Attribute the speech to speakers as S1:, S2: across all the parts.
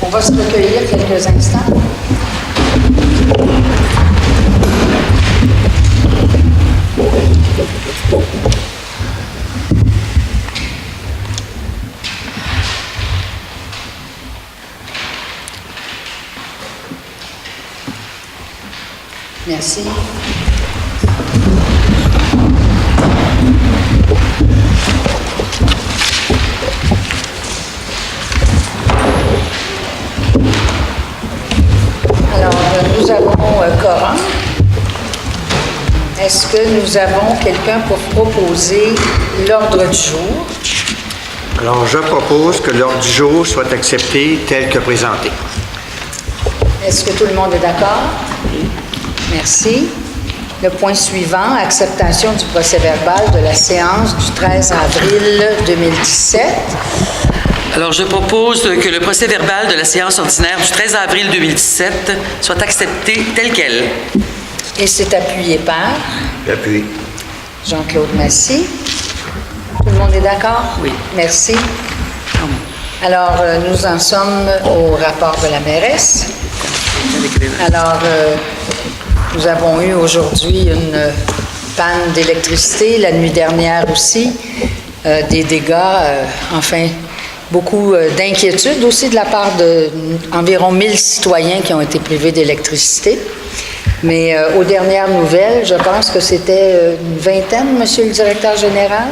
S1: On va se recueillir quelques instants. Merci. Alors, nous avons Coran. Est-ce que nous avons quelqu'un pour proposer l'ordre du jour?
S2: Alors, je propose que l'ordre du jour soit accepté tel que présenté.
S1: Est-ce que tout le monde est d'accord? Merci. Le point suivant, acceptation du procès-verbal de la séance du 13 avril 2017.
S3: Alors, je propose que le procès-verbal de la séance ordinaire du 13 avril 2017 soit accepté tel quel.
S1: Et c'est appuyé par
S2: Appuyé.
S1: Jean-Claude Massy. Tout le monde est d'accord?
S3: Oui.
S1: Merci. Alors, nous en sommes au rapport de la mairesse. Alors, nous avons eu aujourd'hui une panne d'électricité, la nuit dernière aussi, des dégâts, enfin, beaucoup d'inquiétudes aussi de la part d'environ 1000 citoyens qui ont été privés d'électricité. Mais aux dernières nouvelles, je pense que c'était une vingtaine, Monsieur le directeur général.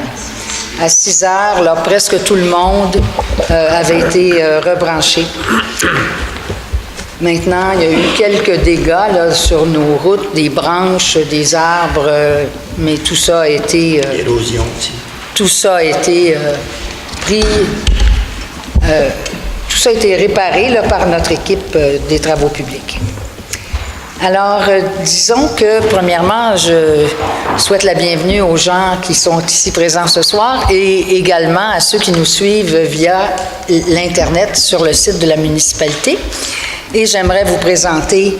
S1: À 6 heures, là, presque tout le monde avait été rebranché. Maintenant, il y a eu quelques dégâts là, sur nos routes, des branches, des arbres, mais tout ça a été...
S2: L'érosion aussi.
S1: Tout ça a été pris... tout ça a été réparé là, par notre équipe des travaux publics. Alors, disons que, premièrement, je souhaite la bienvenue aux gens qui sont ici présents ce soir et également à ceux qui nous suivent via l'Internet sur le site de la municipalité. Et j'aimerais vous présenter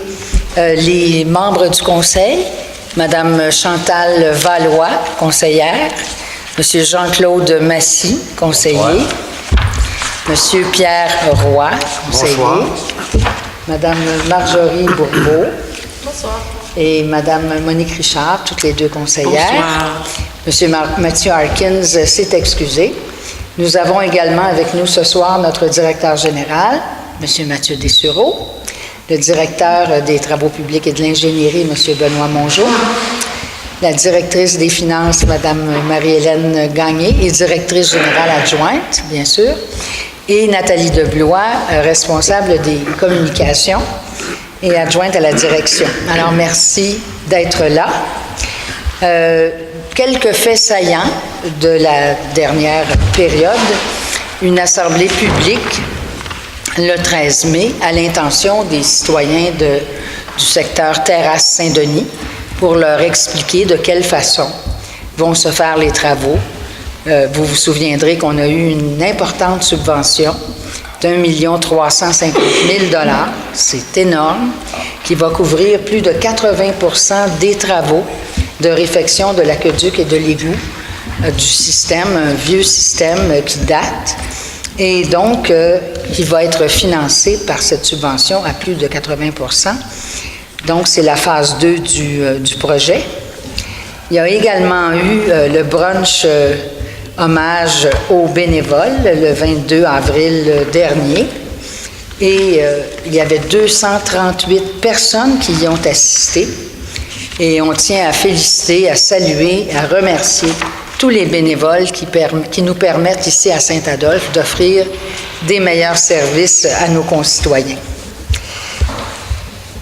S1: les membres du conseil. Madame Chantal Valois, conseillère. Monsieur Jean-Claude Massy, conseiller. Bonsoir. Monsieur Pierre Roy, conseiller. Bonsoir. Madame Marjorie Bourbeau. Bonsoir. Et Madame Monique Richard, toutes les deux conseillères. Bonsoir. Monsieur Mathieu Harkins s'est excusé. Nous avons également avec nous ce soir notre directeur général, Monsieur Mathieu Dessureau, le directeur des travaux publics et de l'ingénierie, Monsieur Benoît Mongeau, la directrice des finances, Madame Marie-Hélène Gagné, et directrice générale adjointe, bien sûr, et Nathalie Deblois, responsable des communications et adjointe à la direction. Alors, merci d'être là. Quelques faits saillants de la dernière période. Une assemblée publique le 13 mai à l'intention des citoyens du secteur Terrasse Saint-Denis pour leur expliquer de quelle façon vont se faire les travaux. Vous vous souviendrez qu'on a eu une importante subvention d'1 350 000 $, c'est énorme, qui va couvrir plus de 80% des travaux de réfection de l'aqueduc et de l'égout du système, un vieux système qui date, et donc qui va être financé par cette subvention à plus de 80%. Donc, c'est la phase 2 du projet. Il y a également eu le brunch hommage aux bénévoles le 22 avril dernier. Et il y avait 238 personnes qui y ont assisté. Et on tient à féliciter, à saluer, à remercier tous les bénévoles qui nous permettent ici à Saint-Adolphe d'offrir des meilleurs services à nos concitoyens.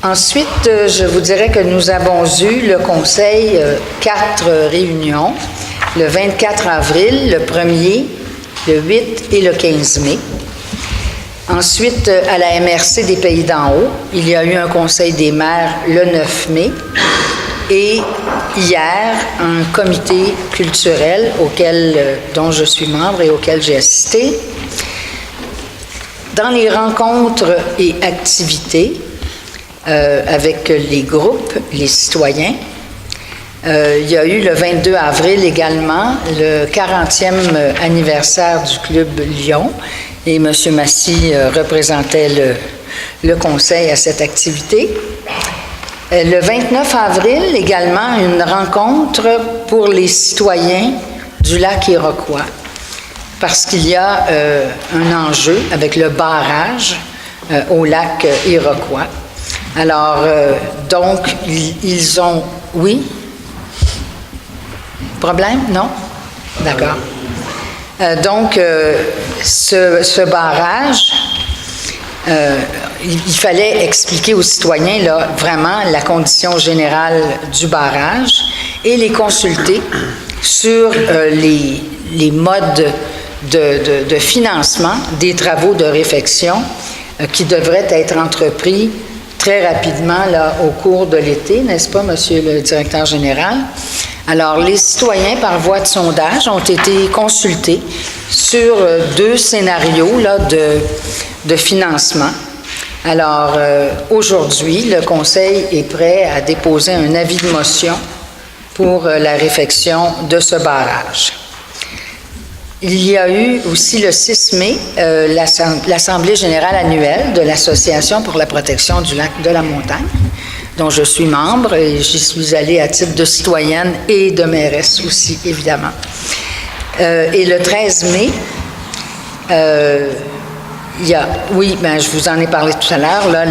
S1: Ensuite, je vous dirais que nous avons eu le conseil 4 réunions, le 24 avril, le 1er, le 8 et le 15 mai. Ensuite, à la MRC des Pays d'en haut, il y a eu un conseil des maires le 9 mai. Et hier, un comité culturel dont je suis membre et auquel j'ai assisté. Dans les rencontres et activités avec les groupes, les citoyens, il y a eu le 22 avril également le 40e anniversaire du Club Lyon et M. Massy représentait le conseil à cette activité. Le 29 avril, également, une rencontre pour les citoyens du lac Iroquois, parce qu'il y a un enjeu avec le barrage au lac Iroquois. Alors, donc, ils ont... Oui? Problème? Non? D'accord. Donc, ce barrage, il fallait expliquer aux citoyens là, vraiment la condition générale du barrage et les consulter sur les modes de financement des travaux de réfection qui devraient être entrepris très rapidement là, au cours de l'été, n'est-ce pas, Monsieur le directeur général? Alors, les citoyens, par voie de sondage, ont été consultés sur 2 scénarios là, de financement. Alors, aujourd'hui, le Conseil est prêt à déposer un avis de motion pour la réfection de ce barrage. Il y a eu aussi le 6 mai l'Assemblée générale annuelle de l'Association pour la protection du lac de la montagne, dont je suis membre, et j'y suis allée à titre de citoyenne et de mairesse aussi, évidemment. Et le 13 mai, je vous en ai parlé tout à l'heure, là,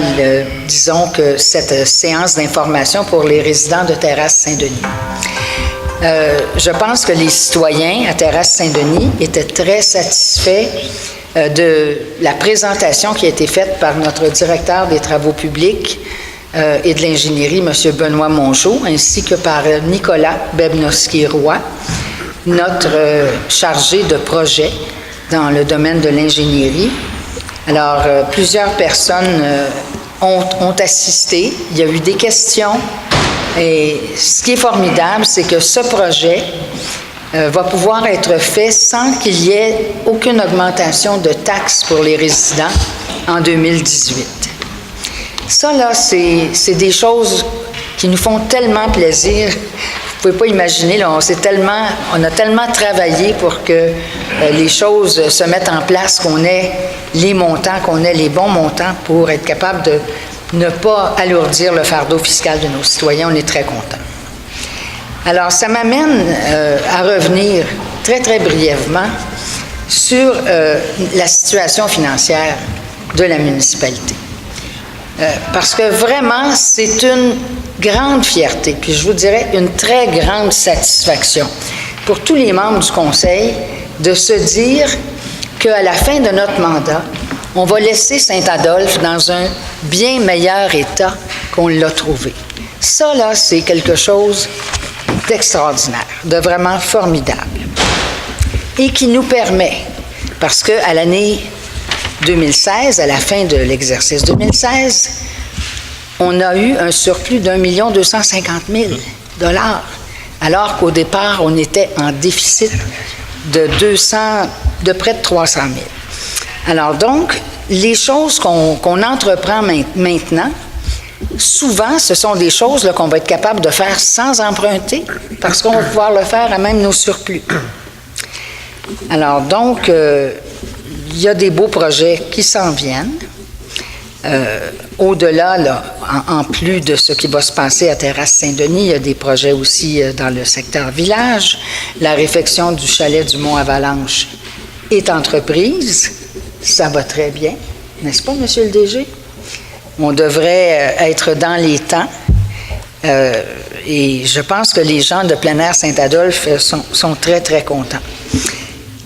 S1: disons que cette séance d'information pour les résidents de Terrasse Saint-Denis. Je pense que les citoyens à Terrasse Saint-Denis étaient très satisfaits de la présentation qui a été faite par notre directeur des travaux publics et de l'ingénierie, M. Benoît Mongeau, ainsi que par Nicolas Bebnowski-Roy, notre chargé de projet dans le domaine de l'ingénierie. Alors, plusieurs personnes ont assisté. Il y a eu des questions. Et ce qui est formidable, c'est que ce projet va pouvoir être fait sans qu'il y ait aucune augmentation de taxes pour les résidents en 2018. Ça, là, c'est des choses qui nous font tellement plaisir. Vous ne pouvez pas imaginer, là, on a tellement travaillé pour que les choses se mettent en place, qu'on ait les montants, qu'on ait les bons montants pour être capable de ne pas alourdir le fardeau fiscal de nos citoyens. On est très contents. Alors, ça m'amène à revenir très, très brièvement sur la situation financière de la municipalité. Parce que vraiment, c'est une grande fierté, puis je vous dirais une très grande satisfaction pour tous les membres du Conseil de se dire qu'à la fin de notre mandat, on va laisser Saint-Adolphe dans un bien meilleur état qu'on l'a trouvé. Ça, là, c'est quelque chose d'extraordinaire, de vraiment formidable, et qui nous permet, parce qu'à l'année 2016, à la fin de l'exercice 2016, on a eu un surplus d'1 250 000 $, alors qu'au départ, on était en déficit de près de 300 000. Alors donc, les choses qu'on entreprend maintenant, souvent, ce sont des choses qu'on va être capable de faire sans emprunter, parce qu'on va pouvoir le faire à même nos surplus. Alors donc, il y a des beaux projets qui s'en viennent. Au-delà, là, en plus de ce qui va se passer à Terrasse Saint-Denis, il y a des projets aussi dans le secteur village. La réfection du chalet du Mont-Avalanche est entreprise. Ça va très bien, n'est-ce pas, Monsieur le DG? On devrait être dans les temps. Et je pense que les gens de plein air Saint-Adolphe sont très, très contents.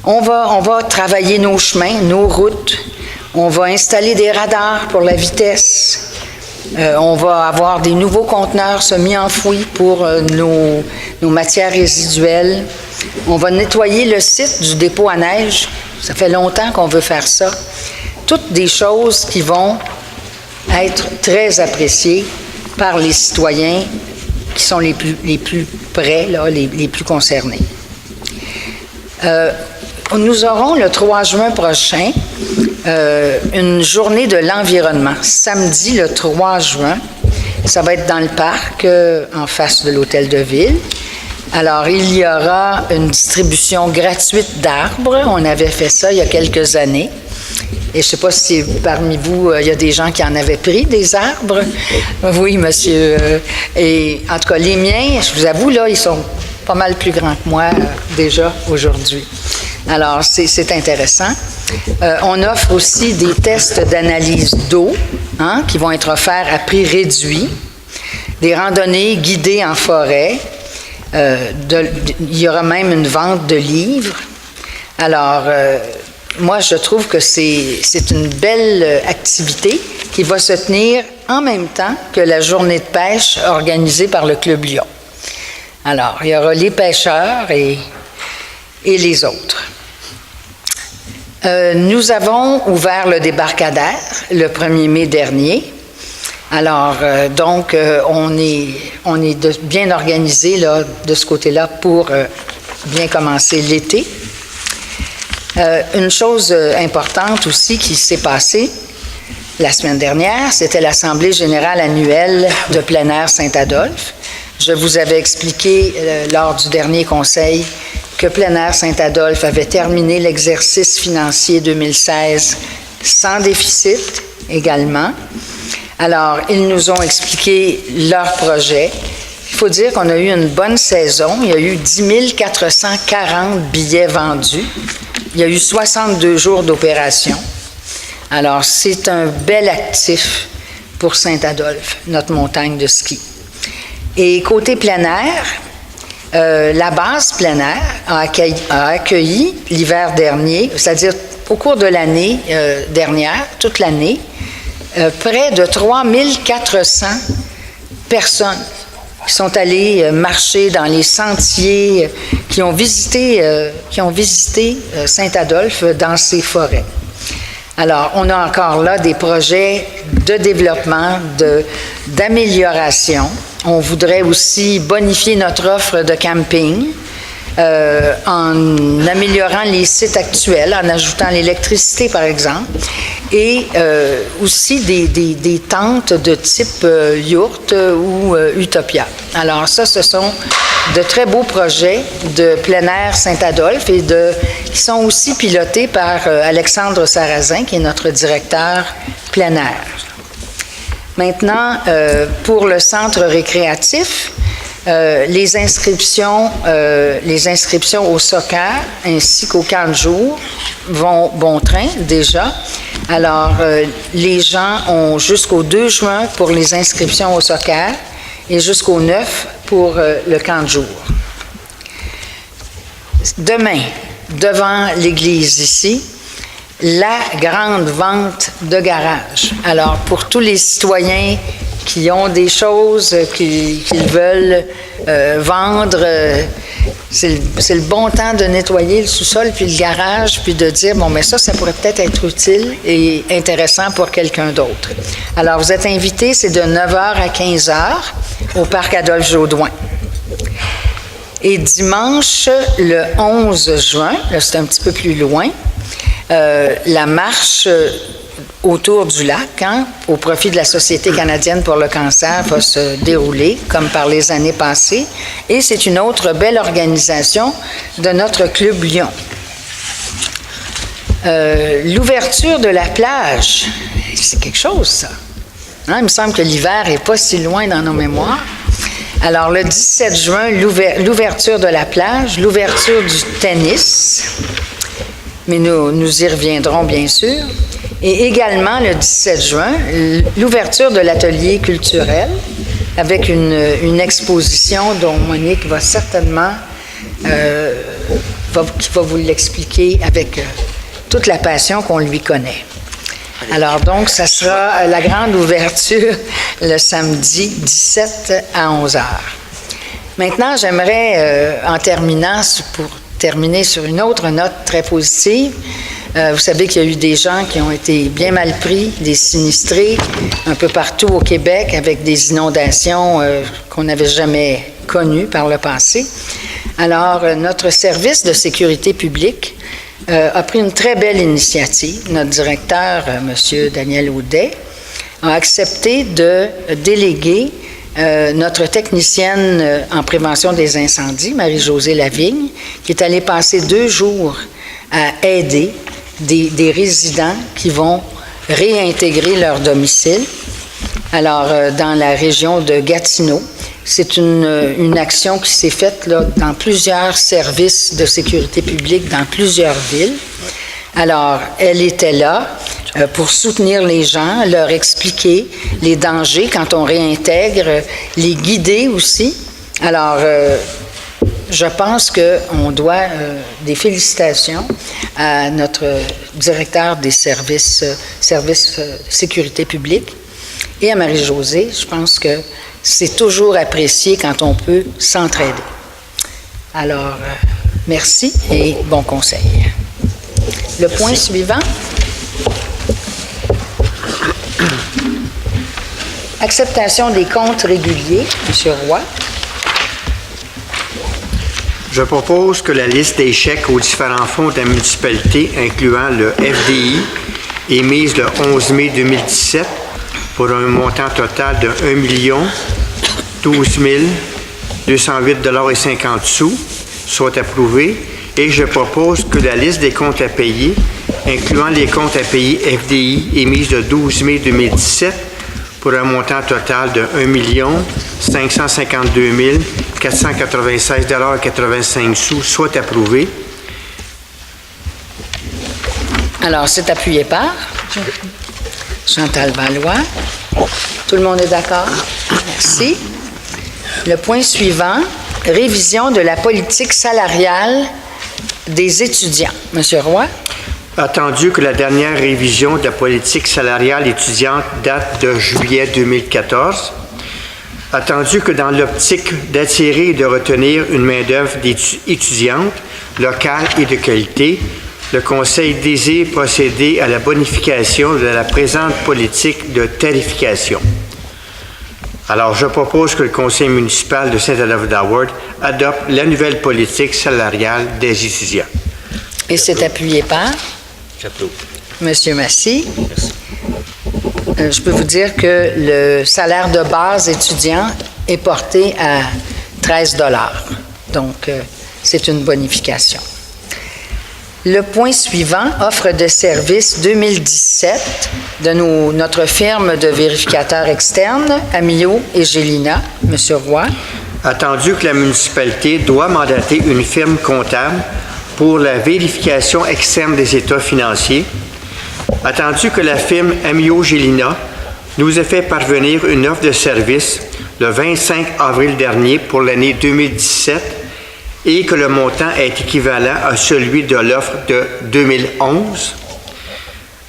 S1: On va travailler nos chemins, nos routes. On va installer des radars pour la vitesse. On va avoir des nouveaux conteneurs semi-enfouis pour nos matières résiduelles. On va nettoyer le site du dépôt à neige. Ça fait longtemps qu'on veut faire ça. Toutes des choses qui vont être très appréciées par les citoyens qui sont les plus près, là, les plus concernés. Nous aurons le 3 juin prochain une journée de l'environnement. Samedi, le 3 juin, ça va être dans le parc, en face de l'hôtel de ville. Alors, il y aura une distribution gratuite d'arbres. On avait fait ça il y a quelques années. Et je ne sais pas si parmi vous, il y a des gens qui en avaient pris des arbres. Oui, monsieur. Et en tout cas, les miens, je vous avoue, là, ils sont pas mal plus grands que moi déjà aujourd'hui. Alors, c'est intéressant. On offre aussi des tests d'analyse d'eau qui vont être offerts à prix réduit, des randonnées guidées en forêt. Il y aura même une vente de livres. Alors, moi, je trouve que c'est une belle activité qui va se tenir en même temps que la journée de pêche organisée par le Club Lyon. Alors, il y aura les pêcheurs et les autres. Nous avons ouvert le débarcadère le 1er mai dernier. Alors, donc, on est bien organisé là, de ce côté-là pour bien commencer l'été. Une chose importante aussi qui s'est passée la semaine dernière, c'était l'Assemblée générale annuelle de plein air Saint-Adolphe. Je vous avais expliqué lors du dernier conseil que plein air Saint-Adolphe avait terminé l'exercice financier 2016 sans déficit également. Alors, ils nous ont expliqué leur projet. Il faut dire qu'on a eu une bonne saison. Il y a eu 10 440 billets vendus. Il y a eu 62 jours d'opération. Alors, c'est un bel actif pour Saint-Adolphe, notre montagne de ski. Et côté plein air, la base plein air a accueilli l'hiver dernier, c'est-à-dire au cours de l'année dernière, toute l'année, près de 3 400 personnes qui sont allées marcher dans les sentiers, qui ont visité Saint-Adolphe dans ses forêts. Alors, on a encore là des projets de développement, d'amélioration. On voudrait aussi bonifier notre offre de camping en améliorant les sites actuels, en ajoutant l'électricité, par exemple, et aussi des tentes de type yourte ou utopia. Alors ça, ce sont de très beaux projets de plein air Saint-Adolphe et qui sont aussi pilotés par Alexandre Sarrazin, qui est notre directeur plein air. Maintenant, pour le centre récréatif, les inscriptions au soccer ainsi qu'au camp de jour vont bon train déjà. Alors, les gens ont jusqu'au 2 juin pour les inscriptions au soccer et jusqu'au 9 pour le camp de jour. Demain, devant l'église ici, la grande vente de garage. Alors, pour tous les citoyens qui ont des choses qu'ils veulent vendre, c'est le bon temps de nettoyer le sous-sol puis le garage, puis de dire, bon, mais ça pourrait peut-être être utile et intéressant pour quelqu'un d'autre. Alors, vous êtes invités, c'est de 9h à 15h au parc Adolphe-Jaudoin. Et dimanche, le 11 juin, là, c'est un petit peu plus loin, la marche autour du lac, au profit de la Société canadienne pour le cancer, va se dérouler, comme par les années passées. Et c'est une autre belle organisation de notre Club Lyon. L'ouverture de la plage, c'est quelque chose, ça. Il me semble que l'hiver n'est pas si loin dans nos mémoires. Alors, le 17 juin, l'ouverture de la plage, l'ouverture du tennis, mais nous y reviendrons bien sûr. Et également, le 17 juin, l'ouverture de l'atelier culturel avec une exposition dont Monique va certainement qui va vous l'expliquer avec toute la passion qu'on lui connaît. Alors donc, ça sera la grande ouverture le samedi 17 à 11h. Maintenant, j'aimerais, en terminant, pour terminer sur une autre note très positive, vous savez qu'il y a eu des gens qui ont été bien mal pris, des sinistrés, un peu partout au Québec, avec des inondations qu'on n'avait jamais connues par le passé. Alors, notre service de sécurité publique a pris une très belle initiative. Notre directeur, M. Daniel Audet, a accepté de déléguer notre technicienne en prévention des incendies, Marie-Josée Lavigne, qui est allée passer 2 jours à aider des résidents qui vont réintégrer leur domicile. Alors, dans la région de Gatineau, c'est une action qui s'est faite là, dans plusieurs services de sécurité publique, dans plusieurs villes. Alors, elle était là pour soutenir les gens, leur expliquer les dangers quand on réintègre, les guider aussi. Alors, je pense qu'on doit des félicitations à notre directeur des services sécurité publique et à Marie-Josée. Je pense que c'est toujours apprécié quand on peut s'entraider. Alors, merci et bon conseil. Le point suivant. Acceptation des comptes réguliers. M. Roy.
S2: Je propose que la liste des chèques aux différents fonds de la municipalité, incluant le FDI, émise le 11 mai 2017 pour un montant total de 1 012 208,50 $, soit approuvée, et je propose que la liste des comptes à payer, incluant les comptes à payer FDI, émise le 12 mai 2017 pour un montant total de 1 552 496,85 $, soit approuvé.
S1: Alors, c'est appuyé par Chantal Valois. Tout le monde est d'accord? Merci. Le point suivant, révision de la politique salariale des étudiants. Monsieur Roy.
S2: Attendu que la dernière révision de la politique salariale étudiante date de juillet 2014, attendu que dans l'optique d'attirer et de retenir une main-d'œuvre étudiante, locale et de qualité, le Conseil désire procéder à la bonification de la présente politique de tarification. Alors, je propose que le Conseil municipal de Saint-Adolphe-d'Howard adopte la nouvelle politique salariale des étudiants.
S1: Et c'est appuyé par?
S4: J'approuve.
S1: Monsieur Massy.
S4: Merci.
S1: Je peux vous dire que le salaire de base étudiant est porté à 13 $. Donc, c'est une bonification. Le point suivant, offre de service 2017 de notre firme de vérificateurs externes, Amio et Gélina. Monsieur Roy.
S2: Attendu que la municipalité doit mandater une firme comptable pour la vérification externe des états financiers, attendu que la firme Amio Gélina nous a fait parvenir une offre de service le 25 avril dernier pour l'année 2017 et que le montant est équivalent à celui de l'offre de 2011,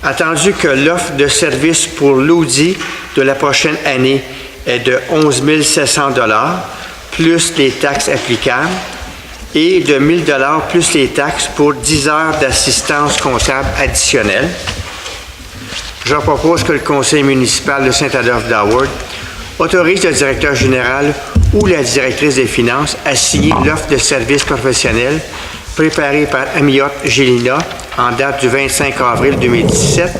S2: attendu que l'offre de service pour l'audit de la prochaine année est de 11 700 $, plus les taxes applicables, et de 1 000 $ plus les taxes pour 10 heures d'assistance comptable additionnelle. Je propose que le Conseil municipal de Saint-Adolphe-d'Howard autorise le directeur général ou la directrice des finances à signer l'offre de service professionnel préparée par Amiot Gélina en date du 25 avril 2017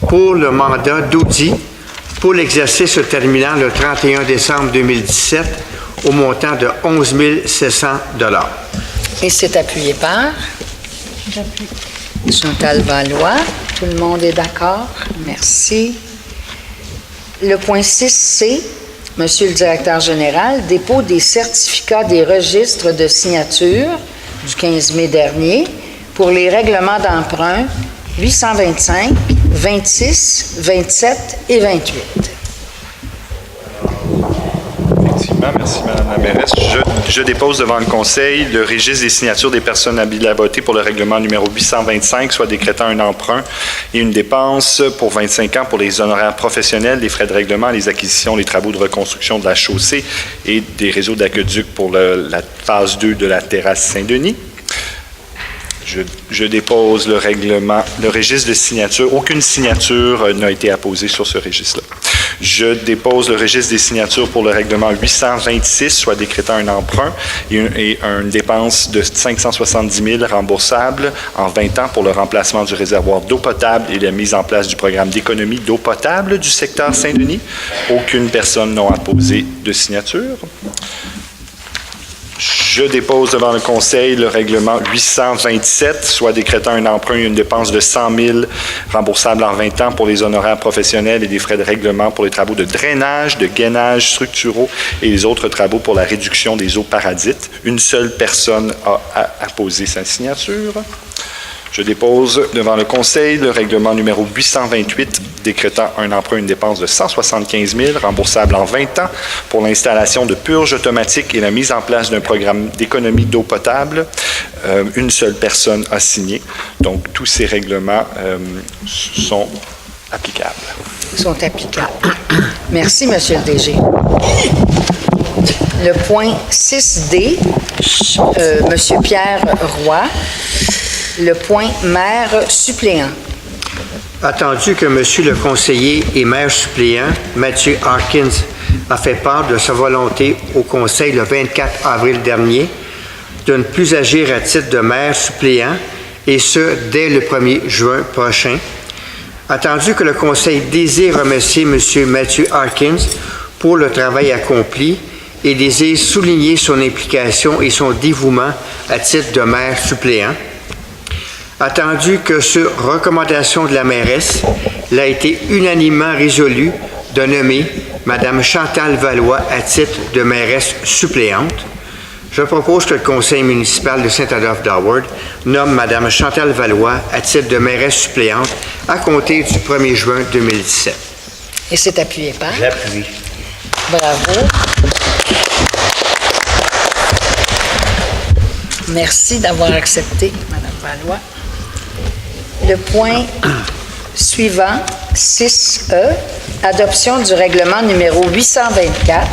S2: pour le mandat d'audit pour l'exercice se terminant le 31 décembre 2017 au montant de 11 700 $.
S1: Et c'est appuyé par?
S5: J'appuie.
S1: Chantal Valois. Tout le monde est d'accord? Merci. Le point 6C, Monsieur le directeur général, dépôt des certificats des registres de signature du 15 mai dernier pour les règlements d'emprunt 825, 26, 27 et 28.
S6: Effectivement, merci Mme la mairesse. Je dépose devant le Conseil le registre des signatures des personnes habiles à voter pour le règlement numéro 825, soit décrétant un emprunt et une dépense pour 25 ans pour les honoraires professionnels, les frais de règlement, les acquisitions, les travaux de reconstruction de la chaussée et des réseaux d'aqueduc pour la phase 2 de la terrasse Saint-Denis. Je dépose le registre de signature. Aucune signature n'a été apposée sur ce registre-là. Je dépose le registre des signatures pour le règlement 826, soit décrétant un emprunt et une dépense de 570 000 remboursables en 20 ans pour le remplacement du réservoir d'eau potable et la mise en place du programme d'économie d'eau potable du secteur Saint-Denis. Aucune personne n'a apposé de signature. Je dépose devant le Conseil le règlement 827, soit décrétant un emprunt et une dépense de 100 000 remboursables en 20 ans pour les honoraires professionnels et des frais de règlement pour les travaux de drainage, de gainage structuraux et les autres travaux pour la réduction des eaux parasites. Une seule personne a apposé sa signature. Je dépose devant le Conseil le règlement numéro 828, décrétant un emprunt et une dépense de 175 000 remboursables en 20 ans pour l'installation de purges automatiques et la mise en place d'un programme d'économie d'eau potable. Une seule personne a signé. Donc, tous ces règlements sont applicables.
S1: Sont applicables. Merci, Monsieur le DG. Le point 6D, Monsieur Pierre Roy. Le point maire suppléant.
S2: Attendu que Monsieur le conseiller et maire suppléant, Matthew Harkins, a fait part de sa volonté au Conseil le 24 avril dernier de ne plus agir à titre de maire suppléant, et ce, dès le 1er juin prochain. Attendu que le Conseil désire remercier M. Matthew Harkins pour le travail accompli et désire souligner son implication et son dévouement à titre de maire suppléant. Attendu que, sur recommandation de la mairesse, il a été unanimement résolu de nommer Mme Chantal Valois à titre de mairesse suppléante, je propose que le Conseil municipal de Saint-Adolphe d'Howard nomme Mme Chantal Valois à titre de mairesse suppléante à compter du 1er juin 2017.
S1: Et c'est appuyé par?
S2: J'appuie.
S1: Bravo. Merci d'avoir accepté, Mme Valois. Le point suivant, 6E, adoption du règlement numéro 824,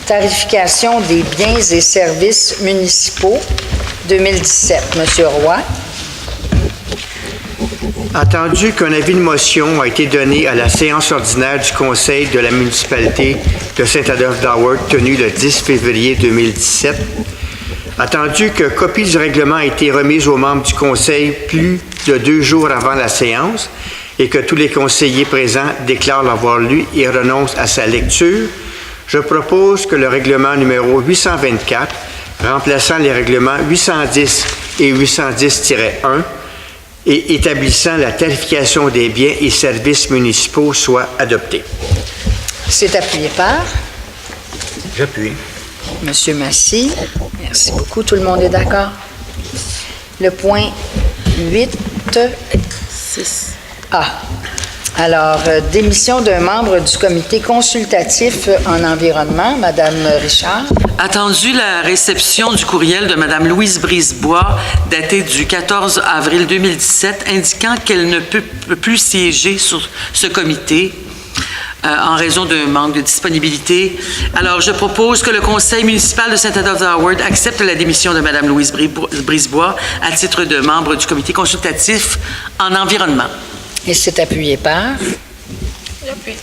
S1: tarification des biens et services municipaux 2017. Monsieur Roy.
S2: Attendu qu'un avis de motion a été donné à la séance ordinaire du Conseil de la municipalité de Saint-Adolphe d'Howard tenue le 10 février 2017, attendu que copie du règlement a été remise aux membres du Conseil plus de 2 jours avant la séance et que tous les conseillers présents déclarent l'avoir lu et renoncent à sa lecture, je propose que le règlement numéro 824, remplaçant les règlements 810 et 810-1 et établissant la tarification des biens et services municipaux, soit adopté.
S1: C'est appuyé par?
S2: J'appuie.
S1: Monsieur Massy. Merci beaucoup. Tout le monde est d'accord? Le point 8. 6. Alors, démission d'un membre du comité consultatif en environnement, Mme Richard.
S3: Attendu la réception du courriel de Mme Louise Brisebois, daté du 14 avril 2017, indiquant qu'elle ne peut plus siéger sur ce comité en raison d'un manque de disponibilité. Alors, je propose que le Conseil municipal de Saint-Adolphe d'Howard accepte la démission de Mme Louise Brisebois à titre de membre du comité consultatif en environnement.
S1: Et c'est appuyé par?
S3: J'appuie.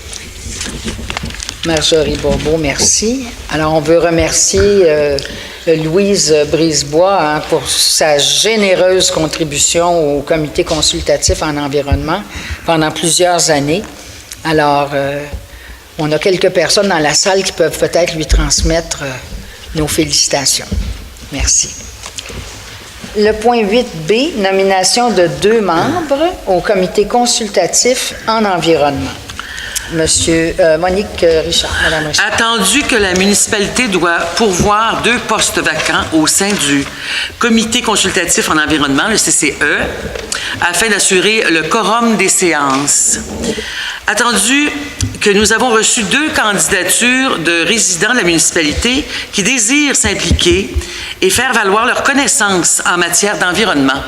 S1: Marjorie Bourbeau, merci. Alors, on veut remercier Louise Brisebois pour sa généreuse contribution au comité consultatif en environnement pendant plusieurs années. Alors, on a quelques personnes dans la salle qui peuvent peut-être lui transmettre nos félicitations. Merci. Le point 8B, nomination de 2 membres au comité consultatif en environnement. Monique Richard, Madame Richard.
S3: Attendu que la municipalité doit pourvoir 2 postes vacants au sein du comité consultatif en environnement, le CCE, afin d'assurer le quorum des séances. Attendu que nous avons reçu 2 candidatures de résidents de la municipalité qui désirent s'impliquer et faire valoir leurs connaissances en matière d'environnement.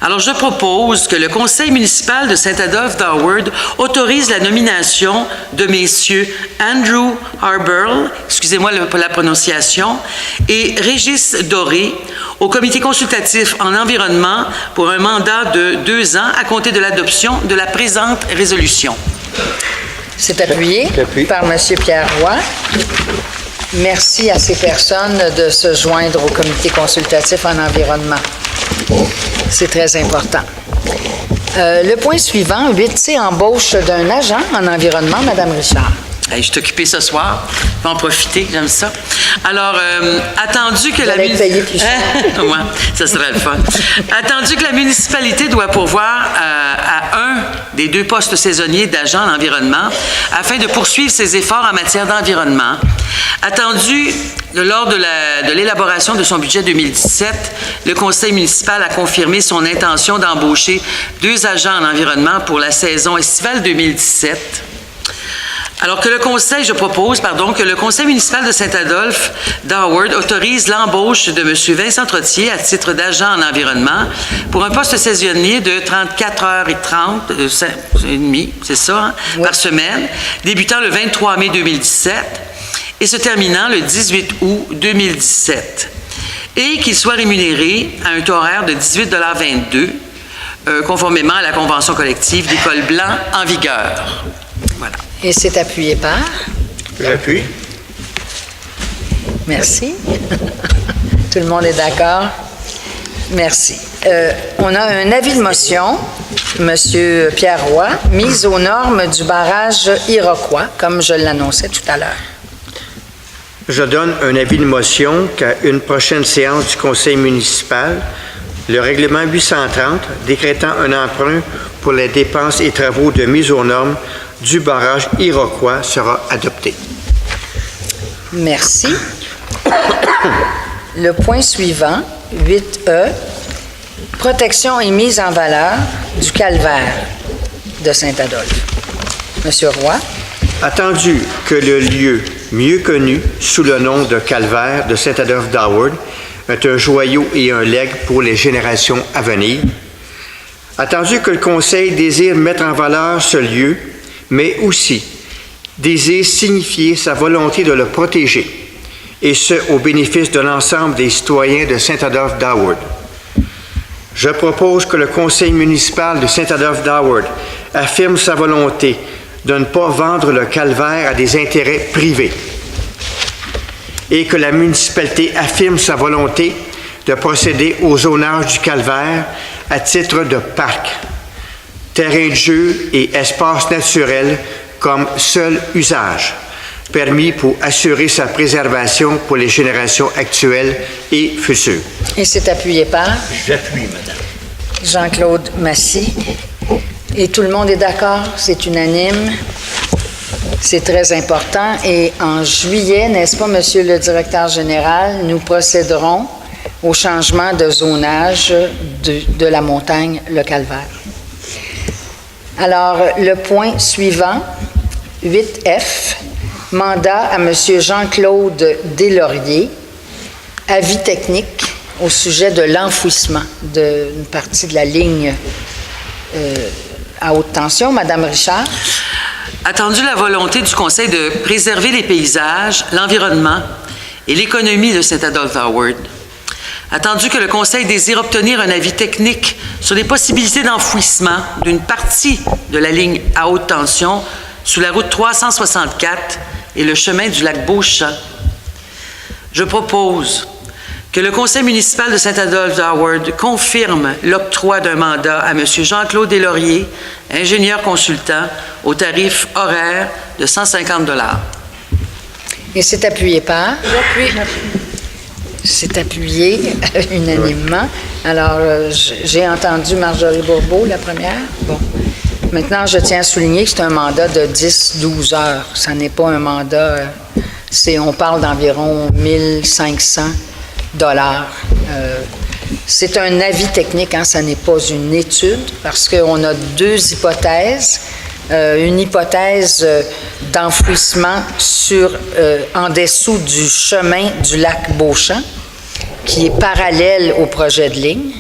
S3: Alors, je propose que le Conseil municipal de Saint-Adolphe d'Howard autorise la nomination de messieurs Andrew Harburl, excusez-moi pour la prononciation, et Régis Doré au comité consultatif en environnement pour un mandat de 2 ans à compter de l'adoption de la présente résolution.
S1: C'est appuyé par M. Pierre Roy. Merci à ces personnes de se joindre au comité consultatif en environnement. C'est très important. Le point suivant, 8C, embauche d'un agent en environnement, Mme Richard.
S3: Hey, je suis occupée ce soir. Je vais en profiter, j'aime ça. Alors, attendu que la
S1: payer plus cher.
S3: Ouais, ça serait le fun. Attendu que la municipalité doit pourvoir à un des 2 postes saisonniers d'agents en environnement afin de poursuivre ses efforts en matière d'environnement. Attendu lors de l'élaboration de son budget 2017, le conseil municipal a confirmé son intention d'embaucher 2 agents en environnement pour la saison estivale 2017. Alors que je propose que le conseil municipal de Saint-Adolphe d'Howard autorise l'embauche de M. Vincent Trottier à titre d'agent en environnement pour un poste saisonnier de 34h30, c'est ça, hein,
S1: oui,
S3: par semaine, débutant le 23 mai 2017 et se terminant le 18 août 2017. Et qu'il soit rémunéré à un taux horaire de 18,22 $, conformément à la convention collective des cols blancs en vigueur. Voilà.
S1: Et c'est appuyé par?
S2: J'appuie.
S1: Merci. Tout le monde est d'accord? Merci. On a un avis de motion, M. Pierre Roy, mise aux normes du barrage Iroquois, comme je l'annonçais tout à l'heure.
S2: Je donne un avis de motion qu'à une prochaine séance du conseil municipal, le règlement 830 décrétant un emprunt pour les dépenses et travaux de mise aux normes du barrage Iroquois sera adopté.
S1: Merci. Le point suivant, 8E, protection et mise en valeur du calvaire de Saint-Adolphe. Monsieur Roy.
S2: Attendu que le lieu mieux connu sous le nom de calvaire de Saint-Adolphe d'Howard est un joyau et un legs pour les générations à venir, attendu que le conseil désire mettre en valeur ce lieu, mais aussi désire signifier sa volonté de le protéger, et ce, au bénéfice de l'ensemble des citoyens de Saint-Adolphe d'Howard. Je propose que le conseil municipal de Saint-Adolphe d'Howard affirme sa volonté de ne pas vendre le calvaire à des intérêts privés, et que la municipalité affirme sa volonté de procéder au zonage du calvaire à titre de parc, terrain de jeu et espace naturel comme seul usage, permis pour assurer sa préservation pour les générations actuelles et futures.
S1: Et c'est appuyé par?
S2: J'appuie, madame.
S1: Jean-Claude Massy. Et tout le monde est d'accord? C'est unanime. C'est très important. Et en juillet, n'est-ce pas, Monsieur le directeur général, nous procéderons au changement de zonage de la montagne Le Calvaire. Alors, le point suivant, 8F, mandat à M. Jean-Claude Deslauriers, avis technique au sujet de l'enfouissement d'une partie de la ligne à haute tension. Madame Richard.
S3: Attendu la volonté du Conseil de préserver les paysages, l'environnement et l'économie de Saint-Adolphe-Howard, attendu que le Conseil désire obtenir un avis technique sur les possibilités d'enfouissement d'une partie de la ligne à haute tension sous la route 364 et le chemin du lac Beauchamp, je propose que le Conseil municipal de Saint-Adolphe-Howard confirme l'octroi d'un mandat à M. Jean-Claude Deslauriers, ingénieur consultant, au tarif horaire de 150 $.
S1: Et c'est appuyé par?
S3: J'appuie.
S1: C'est appuyé unanimement. Alors, j'ai entendu Marjorie Bourbeau, la première. Bon. Maintenant, je tiens à souligner que c'est un mandat de 10-12 heures. Ça n'est pas un mandat... on parle d'environ 1500 $. C'est un avis technique, hein, ça n'est pas une étude, parce qu'on a 2 hypothèses. Une hypothèse d'enfouissement en dessous du chemin du lac Beauchamp, qui est parallèle au projet de ligne,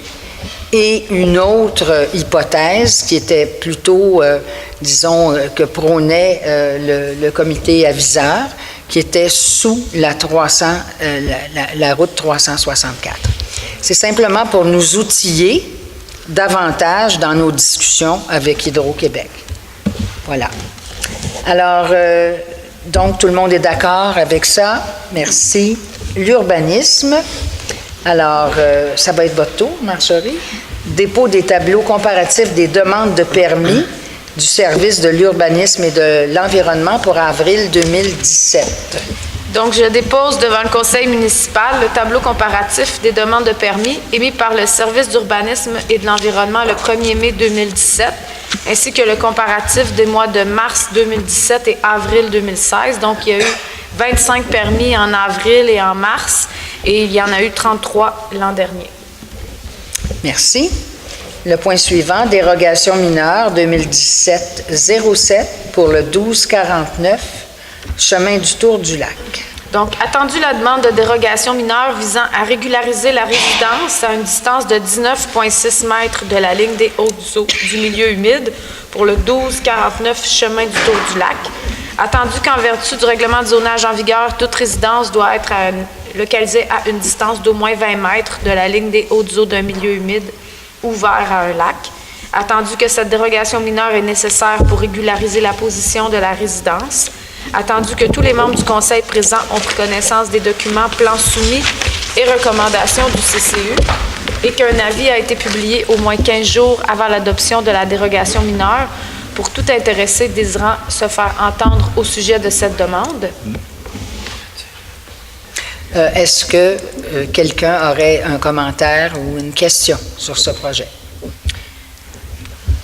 S1: et une autre hypothèse qui était plutôt, que prônait le comité aviseur, qui était sous la route 364. C'est simplement pour nous outiller davantage dans nos discussions avec Hydro-Québec. Voilà. Alors, donc, tout le monde est d'accord avec ça. Merci. L'urbanisme. Alors, ça va être votre tour, Marjorie. Dépôt des tableaux comparatifs des demandes de permis du service de l'urbanisme et de l'environnement pour avril 2017.
S4: Donc, je dépose devant le conseil municipal le tableau comparatif des demandes de permis émis par le service d'urbanisme et de l'environnement le 1er mai 2017, ainsi que le comparatif des mois de mars 2017 et avril 2016. Donc, il y a eu 25 permis en avril et en mars, et il y en a eu 33 l'an dernier.
S1: Merci. Le point suivant, dérogation mineure 2017-07 pour le 1249, chemin du Tour du Lac.
S4: Donc, attendu la demande de dérogation mineure visant à régulariser la résidence à une distance de 19,6 mètres de la ligne des hautes eaux du milieu humide pour le 1249 chemin du Tour du Lac. Attendu qu'en vertu du règlement de zonage en vigueur, toute résidence doit être localisée à une distance d'au moins 20 mètres de la ligne des hautes eaux d'un milieu humide ouvert à un lac. Attendu que cette dérogation mineure est nécessaire pour régulariser la position de la résidence. Attendu que tous les membres du conseil présents ont pris connaissance des documents, plans soumis et recommandations du CCU et qu'un avis a été publié au moins 15 jours avant l'adoption de la dérogation mineure pour tout intéressé désirant se faire entendre au sujet de cette demande.
S1: Est-ce que quelqu'un aurait un commentaire ou une question sur ce projet?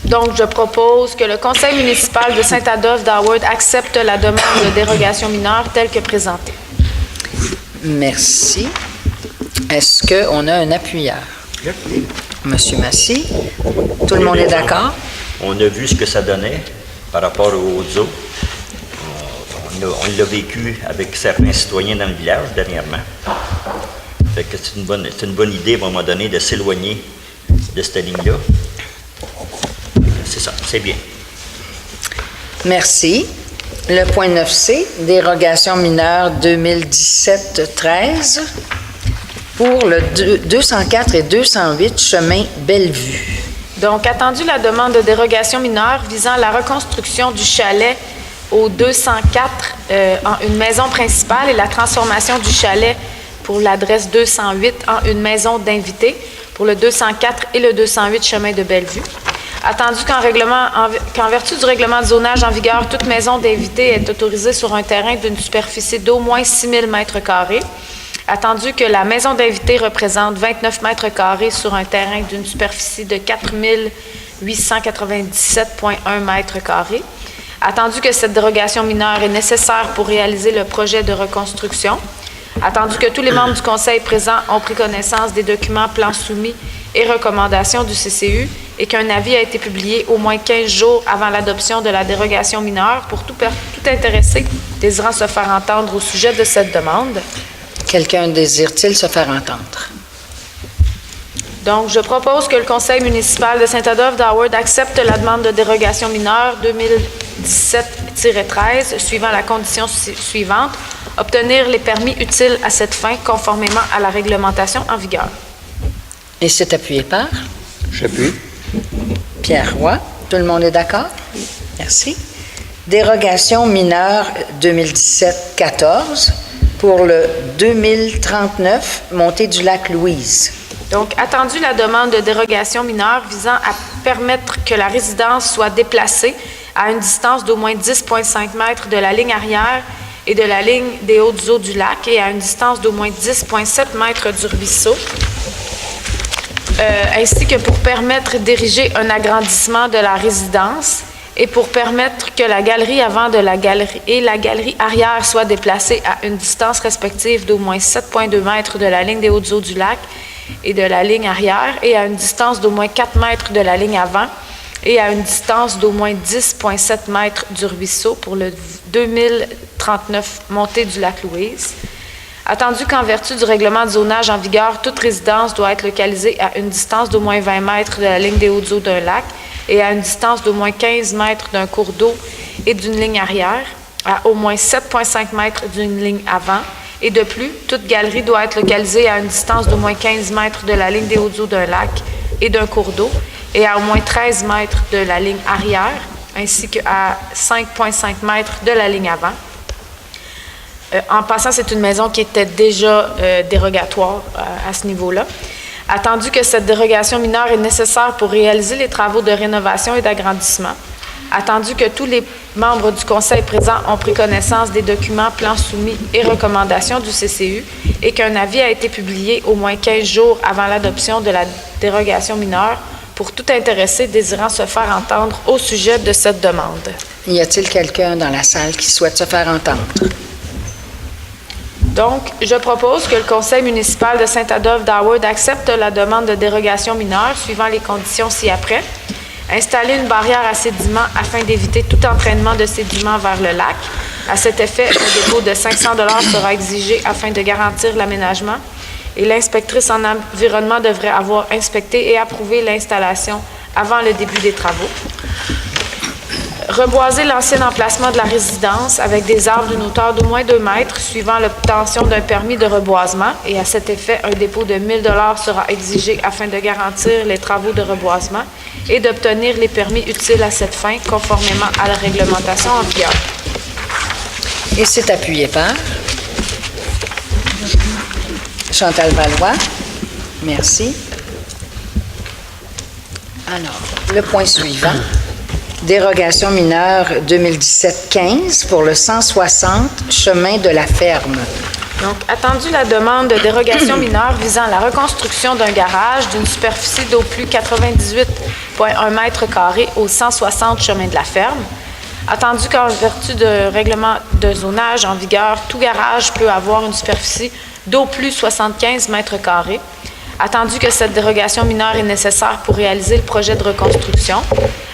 S4: Donc, je propose que le conseil municipal de Saint-Adolphe d'Howard accepte la demande de dérogation mineure telle que présentée.
S1: Merci. Est-ce qu'on a un appuyeur? Monsieur Massy, tout le monde est d'accord?
S5: On a vu ce que ça donnait par rapport aux hautes eaux. On l'a vécu avec certains citoyens dans le village dernièrement. Fait que c'est une bonne idée à un moment donné de s'éloigner de cette ligne-là. C'est ça, c'est bien.
S1: Merci. Le point 9C, dérogation mineure 2017-13 pour le 204 et 208 chemin Bellevue.
S4: Donc, attendu la demande de dérogation mineure visant la reconstruction du chalet au 204 en une maison principale et la transformation du chalet pour l'adresse 208 en une maison d'invités pour le 204 et le 208 chemin de Bellevue. Attendu qu'en vertu du règlement de zonage en vigueur, toute maison d'invités est autorisée sur un terrain d'une superficie d'au moins 6 000 m². Attendu que la maison d'invités représente 29 m² sur un terrain d'une superficie de 4 897,1 m². Attendu que cette dérogation mineure est nécessaire pour réaliser le projet de reconstruction. Attendu que tous les membres du conseil présents ont pris connaissance des documents, plans soumis et recommandations du CCU et qu'un avis a été publié au moins 15 jours avant l'adoption de la dérogation mineure pour tout intéressé désirant se faire entendre au sujet de cette demande.
S1: Quelqu'un désire-t-il se faire entendre?
S4: Donc, je propose que le conseil municipal de Saint-Adolphe d'Howard accepte la demande de dérogation mineure 2017-13 suivant la condition suivante: obtenir les permis utiles à cette fin conformément à la réglementation en vigueur.
S1: Et c'est appuyé par?
S2: J'appuie.
S1: Pierre Roy. Tout le monde est d'accord? Merci. Dérogation mineure 2017-14 pour le 2039 montée du lac Louise.
S4: Donc, attendu la demande de dérogation mineure visant à permettre que la résidence soit déplacée à une distance d'au moins 10,5 mètres de la ligne arrière et de la ligne des hautes eaux du lac et à une distance d'au moins 10,7 mètres du ruisseau, ainsi que pour permettre d'ériger un agrandissement de la résidence et pour permettre que la galerie avant de la galerie et la galerie arrière soient déplacées à une distance respective d'au moins 7,2 mètres de la ligne des hautes eaux du lac et de la ligne arrière et à une distance d'au moins 4 mètres de la ligne avant et à une distance d'au moins 10,7 mètres du ruisseau pour le 2039 montée du lac Louise. Attendu qu'en vertu du règlement de zonage en vigueur, toute résidence doit être localisée à une distance d'au moins 20 mètres de la ligne des hautes eaux d'un lac et à une distance d'au moins 15 mètres d'un cours d'eau et d'une ligne arrière, à au moins 7,5 mètres d'une ligne avant. Et de plus, toute galerie doit être localisée à une distance d'au moins 15 mètres de la ligne des hautes eaux d'un lac et d'un cours d'eau et à au moins 13 mètres de la ligne arrière, ainsi qu'à 5,5 mètres de la ligne avant. En passant, c'est une maison qui était déjà dérogatoire à ce niveau-là. Attendu que cette dérogation mineure est nécessaire pour réaliser les travaux de rénovation et d'agrandissement. Attendu que tous les membres du Conseil présents ont pris connaissance des documents, plans soumis et recommandations du CCU et qu'un avis a été publié au moins 15 jours avant l'adoption de la dérogation mineure pour tout intéressé désirant se faire entendre au sujet de cette demande.
S1: Y a-t-il quelqu'un dans la salle qui souhaite se faire entendre?
S4: Donc, je propose que le Conseil municipal de Saint-Adolphe d'Howard accepte la demande de dérogation mineure suivant les conditions ci-après. Installer une barrière à sédiments afin d'éviter tout entraînement de sédiments vers le lac. À cet effet, un dépôt de 500 $ sera exigé afin de garantir l'aménagement et l'inspectrice en environnement devrait avoir inspecté et approuvé l'installation avant le début des travaux. Reboiser l'ancien emplacement de la résidence avec des arbres d'une hauteur d'au moins 2 mètres suivant l'obtention d'un permis de reboisement et à cet effet, un dépôt de 1 000 $ sera exigé afin de garantir les travaux de reboisement et d'obtenir les permis utiles à cette fin conformément à la réglementation en vigueur.
S1: Et c'est appuyé par Chantal Valois. Merci. Alors, le point suivant. Dérogation mineure 2017-15 pour le 160 chemin de la ferme.
S4: Donc, attendu la demande de dérogation mineure visant la reconstruction d'un garage d'une superficie d'au plus 98,1 mètres carrés au 160 chemin de la ferme. Attendu qu'en vertu de règlement de zonage en vigueur, tout garage peut avoir une superficie d'au plus 75 mètres carrés. Attendu que cette dérogation mineure est nécessaire pour réaliser le projet de reconstruction.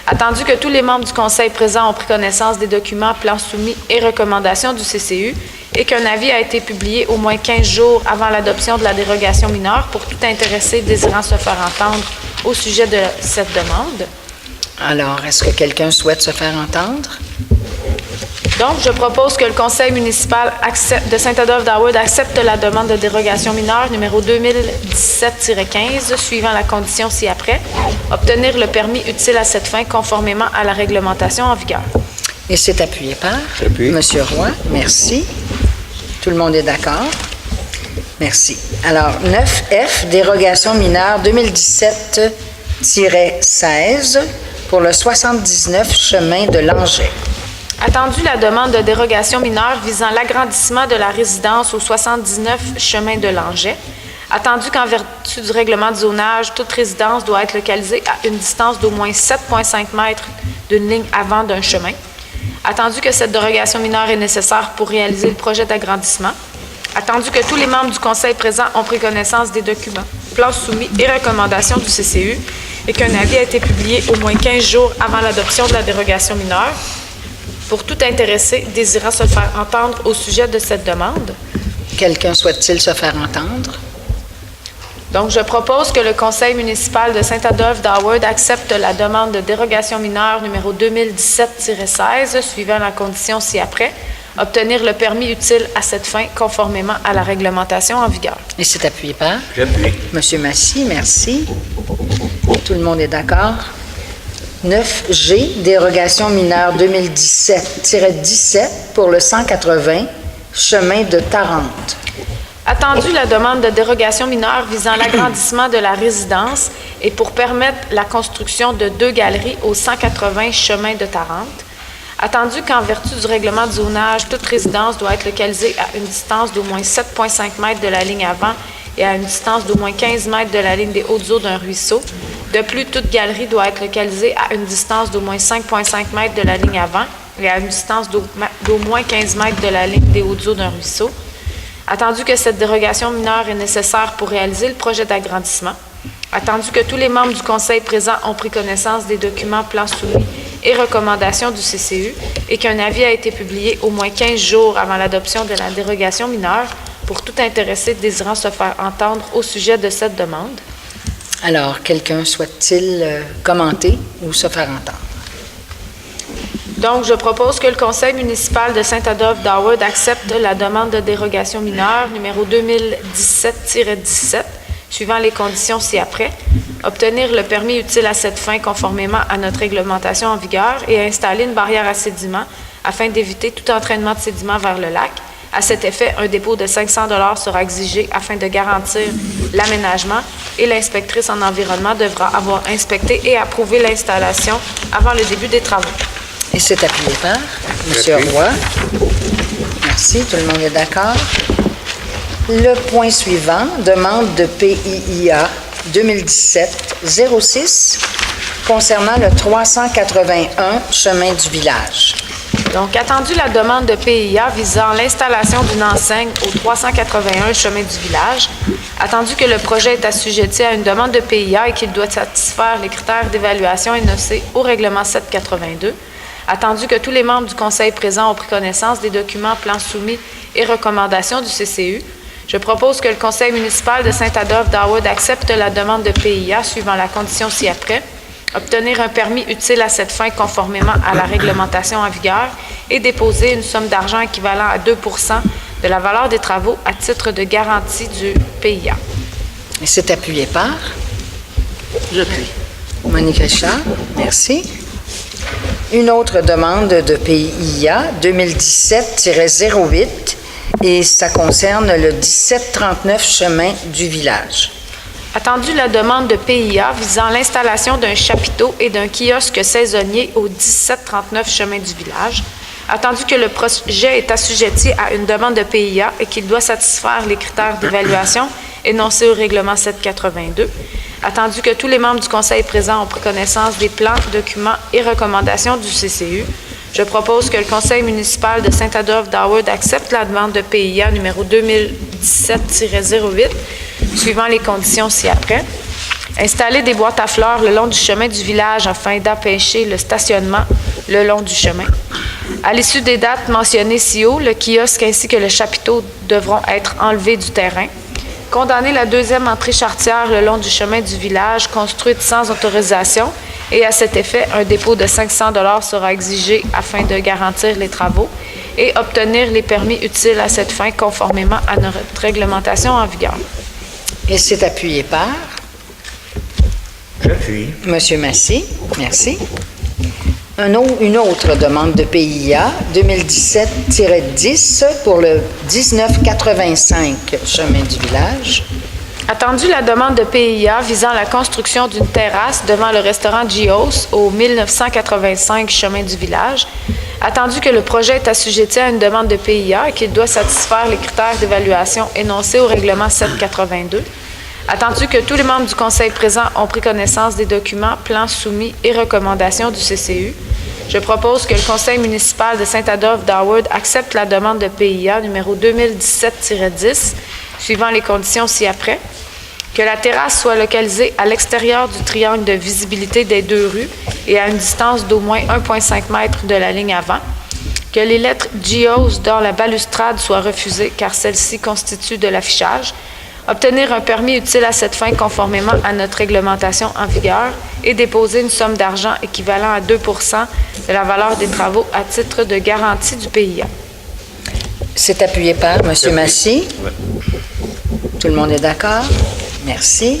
S4: Attendu que tous les membres du Conseil présents ont pris connaissance des documents, plans soumis et recommandations du CCU et qu'un avis a été publié au moins 15 jours avant l'adoption de la dérogation mineure pour tout intéressé désirant se faire entendre au sujet de cette demande.
S1: Alors, est-ce que quelqu'un souhaite se faire entendre?
S4: Donc, je propose que le Conseil municipal de Saint-Adolphe d'Howard accepte la demande de dérogation mineure numéro 2017-15, suivant la condition ci-après, obtenir le permis utile à cette fin conformément à la réglementation en vigueur.
S1: Et c'est appuyé par
S2: Appuyé.
S1: Monsieur Roy. Merci. Tout le monde est d'accord? Merci. Alors, 9F, dérogation mineure 2017-16 pour le 79 chemin de Langeais.
S4: Attendu la demande de dérogation mineure visant l'agrandissement de la résidence au 79 chemin de Langeais. Attendu qu'en vertu du règlement de zonage, toute résidence doit être localisée à une distance d'au moins 7,5 mètres d'une ligne avant d'un chemin. Attendu que cette dérogation mineure est nécessaire pour réaliser le projet d'agrandissement. Attendu que tous les membres du Conseil présents ont pris connaissance des documents, plans soumis et recommandations du CCU et qu'un avis a été publié au moins 15 jours avant l'adoption de la dérogation mineure pour tout intéressé désirant se faire entendre au sujet de cette demande.
S1: Quelqu'un souhaite-t-il se faire entendre?
S4: Donc, je propose que le Conseil municipal de Saint-Adolphe d'Howard accepte la demande de dérogation mineure numéro 2017-16, suivant la condition ci-après, obtenir le permis utile à cette fin conformément à la réglementation en vigueur.
S1: Et c'est appuyé par
S5: J'appuie.
S1: Monsieur Massy, merci. Tout le monde est d'accord? 9G, dérogation mineure 2017-17 pour le 180 chemin de Tarente.
S4: Attendu la demande de dérogation mineure visant l'agrandissement de la résidence et pour permettre la construction de 2 galeries au 180 chemin de Tarente. Attendu qu'en vertu du règlement de zonage, toute résidence doit être localisée à une distance d'au moins 7,5 mètres de la ligne avant et à une distance d'au moins 15 mètres de la ligne des hautes eaux d'un ruisseau. De plus, toute galerie doit être localisée à une distance d'au moins 5,5 mètres de la ligne avant et à une distance d'au moins 15 mètres de la ligne des hautes eaux d'un ruisseau. Attendu que cette dérogation mineure est nécessaire pour réaliser le projet d'agrandissement. Attendu que tous les membres du Conseil présents ont pris connaissance des documents, plans soumis et recommandations du CCU et qu'un avis a été publié au moins 15 jours avant l'adoption de la dérogation mineure pour tout intéressé désirant se faire entendre au sujet de cette demande.
S1: Alors, quelqu'un souhaite-t-il commenter ou se faire entendre?
S4: Donc, je propose que le Conseil municipal de Saint-Adolphe d'Howard accepte la demande de dérogation mineure numéro 2017-17, suivant les conditions ci-après, obtenir le permis utile à cette fin conformément à notre réglementation en vigueur et installer une barrière à sédiments afin d'éviter tout entraînement de sédiments vers le lac. À cet effet, un dépôt de 500 $ sera exigé afin de garantir l'aménagement et l'inspectrice en environnement devra avoir inspecté et approuvé l'installation avant le début des travaux.
S1: Et c'est appuyé par M. Roy. Merci, tout le monde est d'accord. Le point suivant, demande de PIIA 2017-06 concernant le 381 chemin du village.
S4: Donc, attendu la demande de PIA visant l'installation d'une enseigne au 381 chemin du village, attendu que le projet est assujetti à une demande de PIA et qu'il doit satisfaire les critères d'évaluation énoncés au règlement 782, attendu que tous les membres du conseil présents ont pris connaissance des documents, plans soumis et recommandations du CCU, je propose que le conseil municipal de Saint-Adolphe d'Harwood accepte la demande de PIA suivant la condition ci-après, obtenir un permis utile à cette fin conformément à la réglementation en vigueur et déposer une somme d'argent équivalent à 2 % de la valeur des travaux à titre de garantie du PIA.
S1: Et c'est appuyé par
S3: J'appuie.
S1: Monique Richard. Merci. Une autre demande de PIA 2017-08 et ça concerne le 1739 chemin du village.
S4: Attendu la demande de PIA visant l'installation d'un chapiteau et d'un kiosque saisonnier au 1739 chemin du village, attendu que le projet est assujetti à une demande de PIA et qu'il doit satisfaire les critères d'évaluation énoncés au règlement 782, attendu que tous les membres du conseil présents ont pris connaissance des plans, documents et recommandations du CCU, je propose que le conseil municipal de Saint-Adolphe d'Harwood accepte la demande de PIA numéro 2017-08, suivant les conditions ci-après. Installer des boîtes à fleurs le long du chemin du village afin d'empêcher le stationnement le long du chemin. À l'issue des dates mentionnées ci-haut, le kiosque ainsi que le chapiteau devront être enlevés du terrain. Condamner la deuxième entrée charretière le long du chemin du village construite sans autorisation et à cet effet, un dépôt de 500 $ sera exigé afin de garantir les travaux et obtenir les permis utiles à cette fin conformément à notre réglementation en vigueur.
S1: Et c'est appuyé par
S5: J'appuie.
S1: Monsieur Massy. Merci. Une autre demande de PIA 2017-10 pour le 1985 chemin du village.
S4: Attendu la demande de PIA visant la construction d'une terrasse devant le restaurant Gios au 1985 chemin du village, attendu que le projet est assujetti à une demande de PIA et qu'il doit satisfaire les critères d'évaluation énoncés au règlement 782, attendu que tous les membres du conseil présent ont pris connaissance des documents, plans soumis et recommandations du CCU, je propose que le conseil municipal de Saint-Adolphe d'Harwood accepte la demande de PIA numéro 2017-10, suivant les conditions ci-après, que la terrasse soit localisée à l'extérieur du triangle de visibilité des deux rues et à une distance d'au moins 1,5 m de la ligne avant, que les lettres GIOS dans la balustrade soient refusées car celles-ci constituent de l'affichage, obtenir un permis utile à cette fin conformément à notre réglementation en vigueur et déposer une somme d'argent équivalent à 2 % de la valeur des travaux à titre de garantie du PIA.
S1: C'est appuyé par Monsieur Massy.
S5: Oui.
S1: Tout le monde est d'accord? Merci.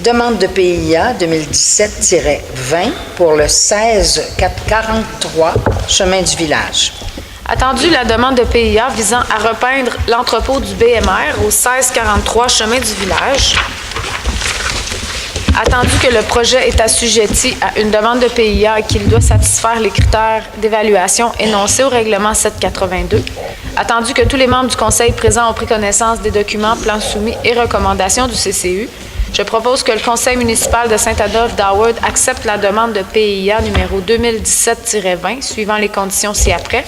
S1: Demande de PIA 2017-20 pour le 1643 chemin du village.
S4: Attendu la demande de PIA visant à repeindre l'entrepôt du BMR au 1643 chemin du village. Attendu que le projet est assujetti à une demande de PIA et qu'il doit satisfaire les critères d'évaluation énoncés au règlement 782. Attendu que tous les membres du conseil présents ont pris connaissance des documents, plans soumis et recommandations du CCU, je propose que le conseil municipal de Saint-Adolphe d'Harwood accepte la demande de PIA numéro 2017-20, suivant les conditions ci-après,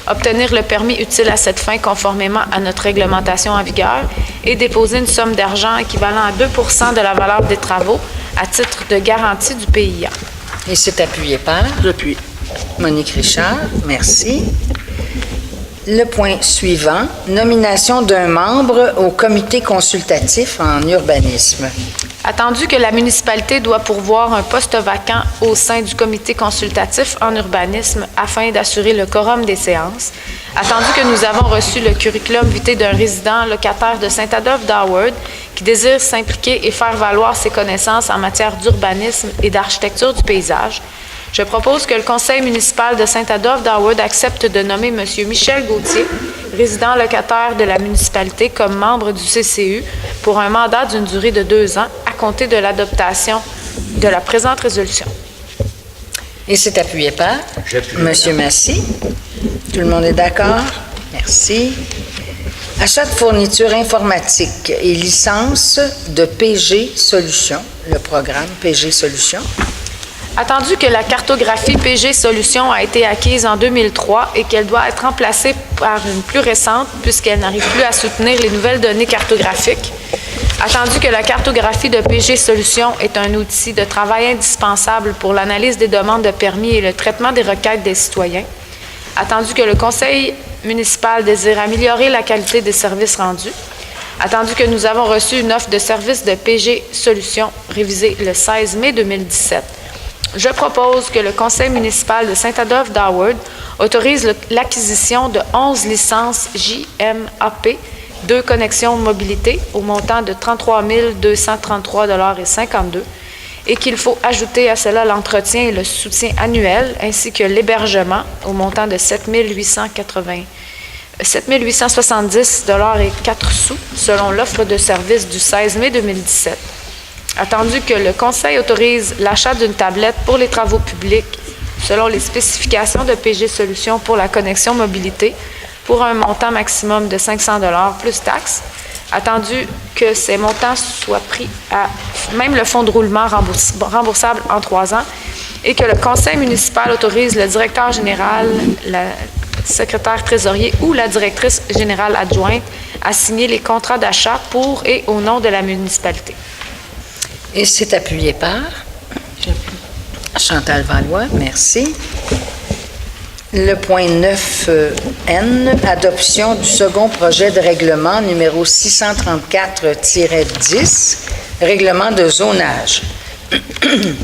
S4: obtenir le permis utile à cette fin conformément à notre réglementation en vigueur et déposer une somme d'argent équivalent à 2 % de la valeur des travaux à titre de garantie du PIA.
S1: Et c'est appuyé par
S3: J'appuie.
S1: Monique Richard. Merci. Le point suivant, nomination d'un membre au comité consultatif en urbanisme.
S4: Attendu que la municipalité doit pourvoir un poste vacant au sein du comité consultatif en urbanisme afin d'assurer le quorum des séances, attendu que nous avons reçu le curriculum vitae d'un résident locataire de Saint-Adolphe d'Harwood qui désire s'impliquer et faire valoir ses connaissances en matière d'urbanisme et d'architecture du paysage, je propose que le conseil municipal de Saint-Adolphe d'Harwood accepte de nommer M. Michel Gauthier, résident locataire de la municipalité, comme membre du CCU pour un mandat d'une durée de 2 ans à compter de l'adoption de la présente résolution.
S1: Et c'est appuyé par
S5: J'appuie.
S1: Monsieur Massy. Tout le monde est d'accord? Merci. Achat de fournitures informatiques et licence de PG Solutions, le programme PG Solutions.
S4: Attendu que la cartographie PG Solutions a été acquise en 2003 et qu'elle doit être remplacée par une plus récente puisqu'elle n'arrive plus à soutenir les nouvelles données cartographiques. Attendu que la cartographie de PG Solutions est un outil de travail indispensable pour l'analyse des demandes de permis et le traitement des requêtes des citoyens. Attendu que le conseil municipal désire améliorer la qualité des services rendus. Attendu que nous avons reçu une offre de service de PG Solutions révisée le 16 mai 2017. Je propose que le conseil municipal de Saint-Adolphe d'Howard autorise l'acquisition de 11 licences JMAP, 2 connexions mobilité au montant de 33 233,52 $ et qu'il faut ajouter à cela l'entretien et le soutien annuel ainsi que l'hébergement au montant de 7 870,04 $ selon l'offre de service du 16 mai 2017. Attendu que le Conseil autorise l'achat d'une tablette pour les travaux publics selon les spécifications de PG Solutions pour la connexion mobilité pour un montant maximum de 500 $ plus taxes. Attendu que ces montants soient pris à même le fonds de roulement remboursable en 3 ans et que le conseil municipal autorise le directeur général, la secrétaire trésorier ou la directrice générale adjointe à signer les contrats d'achat pour et au nom de la municipalité.
S1: Et c'est appuyé par Chantal Valois, merci. Le point 9N, adoption du second projet de règlement numéro 634-10, règlement de zonage.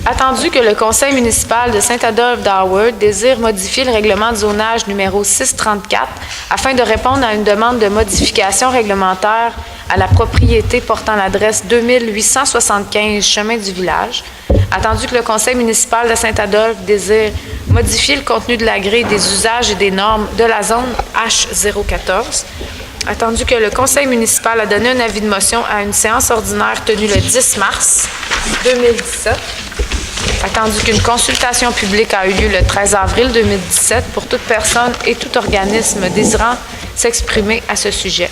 S4: Attendu que le conseil municipal de Saint-Adolphe d'Howard désire modifier le règlement de zonage numéro 634 afin de répondre à une demande de modification réglementaire à la propriété portant l'adresse 2875 Chemin du Village. Attendu que le conseil municipal de Saint-Adolphe désire modifier le contenu de la grille des usages et des normes de la zone H014. Attendu que le conseil municipal a donné un avis de motion à une séance ordinaire tenue le 10 mars 2017. Attendu qu'une consultation publique a eu lieu le 13 avril 2017 pour toute personne et tout organisme désirant s'exprimer à ce sujet.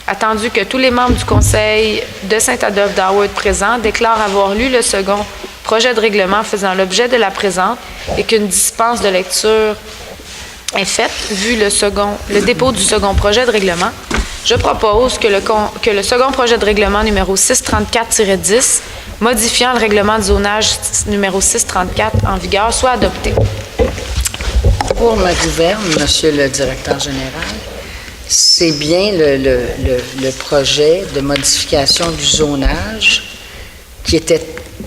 S4: Attendu que tous les membres du conseil de Saint-Adolphe d'Howard présents déclarent avoir lu le second projet de règlement faisant l'objet de la présente et qu'une dispense de lecture est faite, vu le dépôt du second projet de règlement, je propose que le second projet de règlement numéro 634-10, modifiant le règlement de zonage numéro 634 en vigueur, soit adopté.
S1: Pour ma gouverne, Monsieur le directeur général, c'est bien le projet de modification du zonage qui était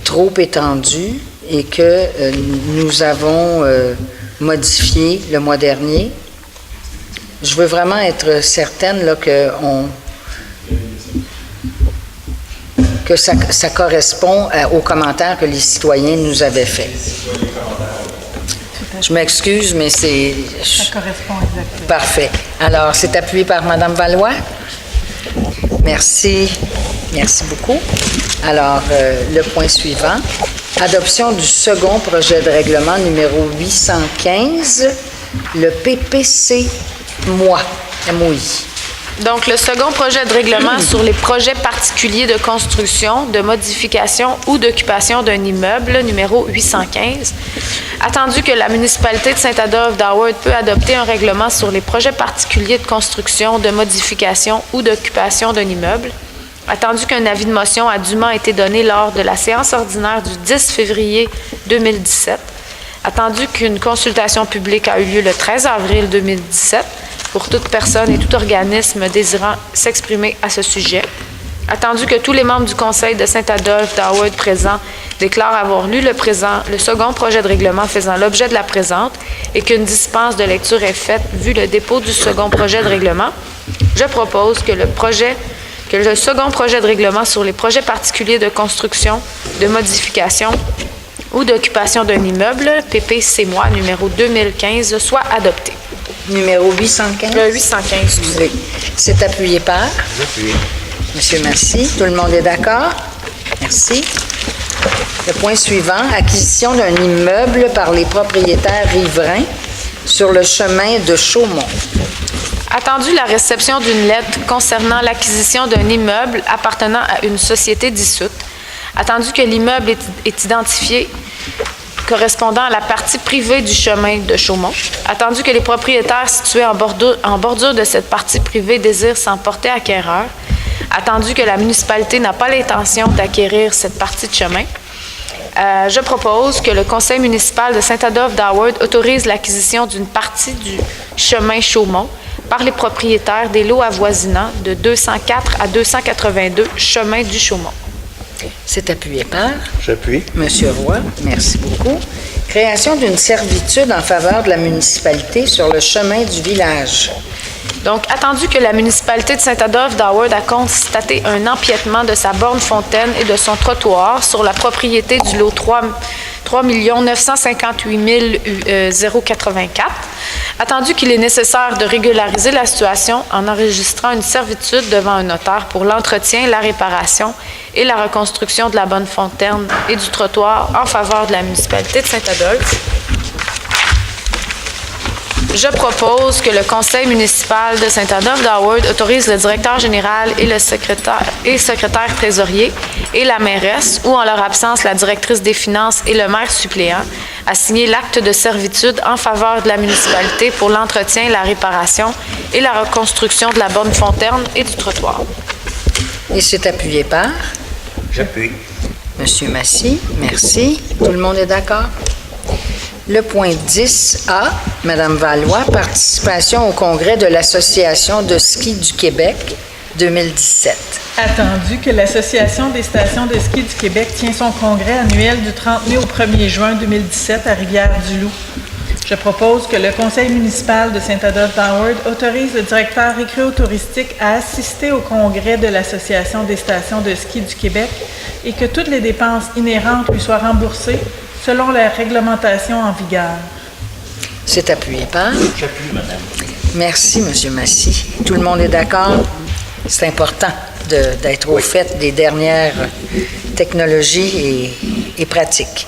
S1: trop étendu et que nous avons modifié le mois dernier. Je veux vraiment être certaine là, que ça correspond aux commentaires que les citoyens nous avaient faits. Je m'excuse, mais c'est...
S7: Ça correspond exactement.
S1: Parfait. Alors, c'est appuyé par Mme Valois. Merci. Merci beaucoup. Alors, le point suivant. Adoption du second projet de règlement numéro 815, le PPC MOI.
S4: Donc, le second projet de règlement sur les projets particuliers de construction, de modification ou d'occupation d'un immeuble, numéro 815. Attendu que la municipalité de Saint-Adolphe d'Howard peut adopter un règlement sur les projets particuliers de construction, de modification ou d'occupation d'un immeuble. Attendu qu'un avis de motion a dûment été donné lors de la séance ordinaire du 10 février 2017. Attendu qu'une consultation publique a eu lieu le 13 avril 2017 pour toute personne et tout organisme désirant s'exprimer à ce sujet. Attendu que tous les membres du conseil de Saint-Adolphe d'Howard présents déclarent avoir lu le second projet de règlement faisant l'objet de la présente et qu'une dispense de lecture est faite vu le dépôt du second projet de règlement, je propose que le second projet de règlement sur les projets particuliers de construction, de modification ou d'occupation d'un immeuble, PPC-MOI numéro 2015, soit adopté.
S1: Numéro 815?
S4: 815.
S1: Oui. C'est appuyé par?
S5: J'appuie.
S1: Monsieur Massy. Tout le monde est d'accord? Merci. Le point suivant, acquisition d'un immeuble par les propriétaires riverains sur le chemin de Chaumont.
S4: Attendu la réception d'une lettre concernant l'acquisition d'un immeuble appartenant à une société dissoute, attendu que l'immeuble est identifié correspondant à la partie privée du chemin de Chaumont, attendu que les propriétaires situés en bordure de cette partie privée désirent s'en porter acquéreur, attendu que la municipalité n'a pas l'intention d'acquérir cette partie de chemin, je propose que le conseil municipal de Saint-Adolphe d'Howard autorise l'acquisition d'une partie du chemin Chaumont par les propriétaires des lots avoisinants de 204 à 282 chemin du Chaumont.
S1: C'est appuyé par
S2: J'appuie.
S1: Monsieur Roy. Merci beaucoup. Création d'une servitude en faveur de la municipalité sur le chemin du village.
S4: Donc, attendu que la municipalité de Saint-Adolphe d'Howard a constaté un empiètement de sa borne fontaine et de son trottoir sur la propriété du lot 3 958 084, attendu qu'il est nécessaire de régulariser la situation en enregistrant une servitude devant un notaire pour l'entretien, la réparation et la reconstruction de la bonne fontaine et du trottoir en faveur de la municipalité de Saint-Adolphe, je propose que le conseil municipal de Saint-Adolphe d'Howard autorise le directeur général et le secrétaire trésorier et la mairesse, ou en leur absence la directrice des finances et le maire suppléant, à signer l'acte de servitude en faveur de la municipalité pour l'entretien, la réparation et la reconstruction de la bonne fontaine et du trottoir.
S1: Et c'est appuyé par
S5: J'appuie.
S1: Monsieur Massy. Merci. Tout le monde est d'accord? Le point 10A, Madame Valois, participation au congrès de l'Association de ski du Québec 2017.
S7: Attendu que l'Association des stations de ski du Québec tient son congrès annuel du 30 mai au 1er juin 2017 à Rivière-du-Loup. Je propose que le conseil municipal de Saint-Adolphe d'Howard autorise le directeur récréotouristique à assister au congrès de l'Association des stations de ski du Québec et que toutes les dépenses inhérentes lui soient remboursées selon la réglementation en vigueur.
S1: C'est appuyé par
S5: J'appuie, madame.
S1: Merci, Monsieur Massy. Tout le monde est d'accord? C'est important d'être au fait des dernières technologies et pratiques.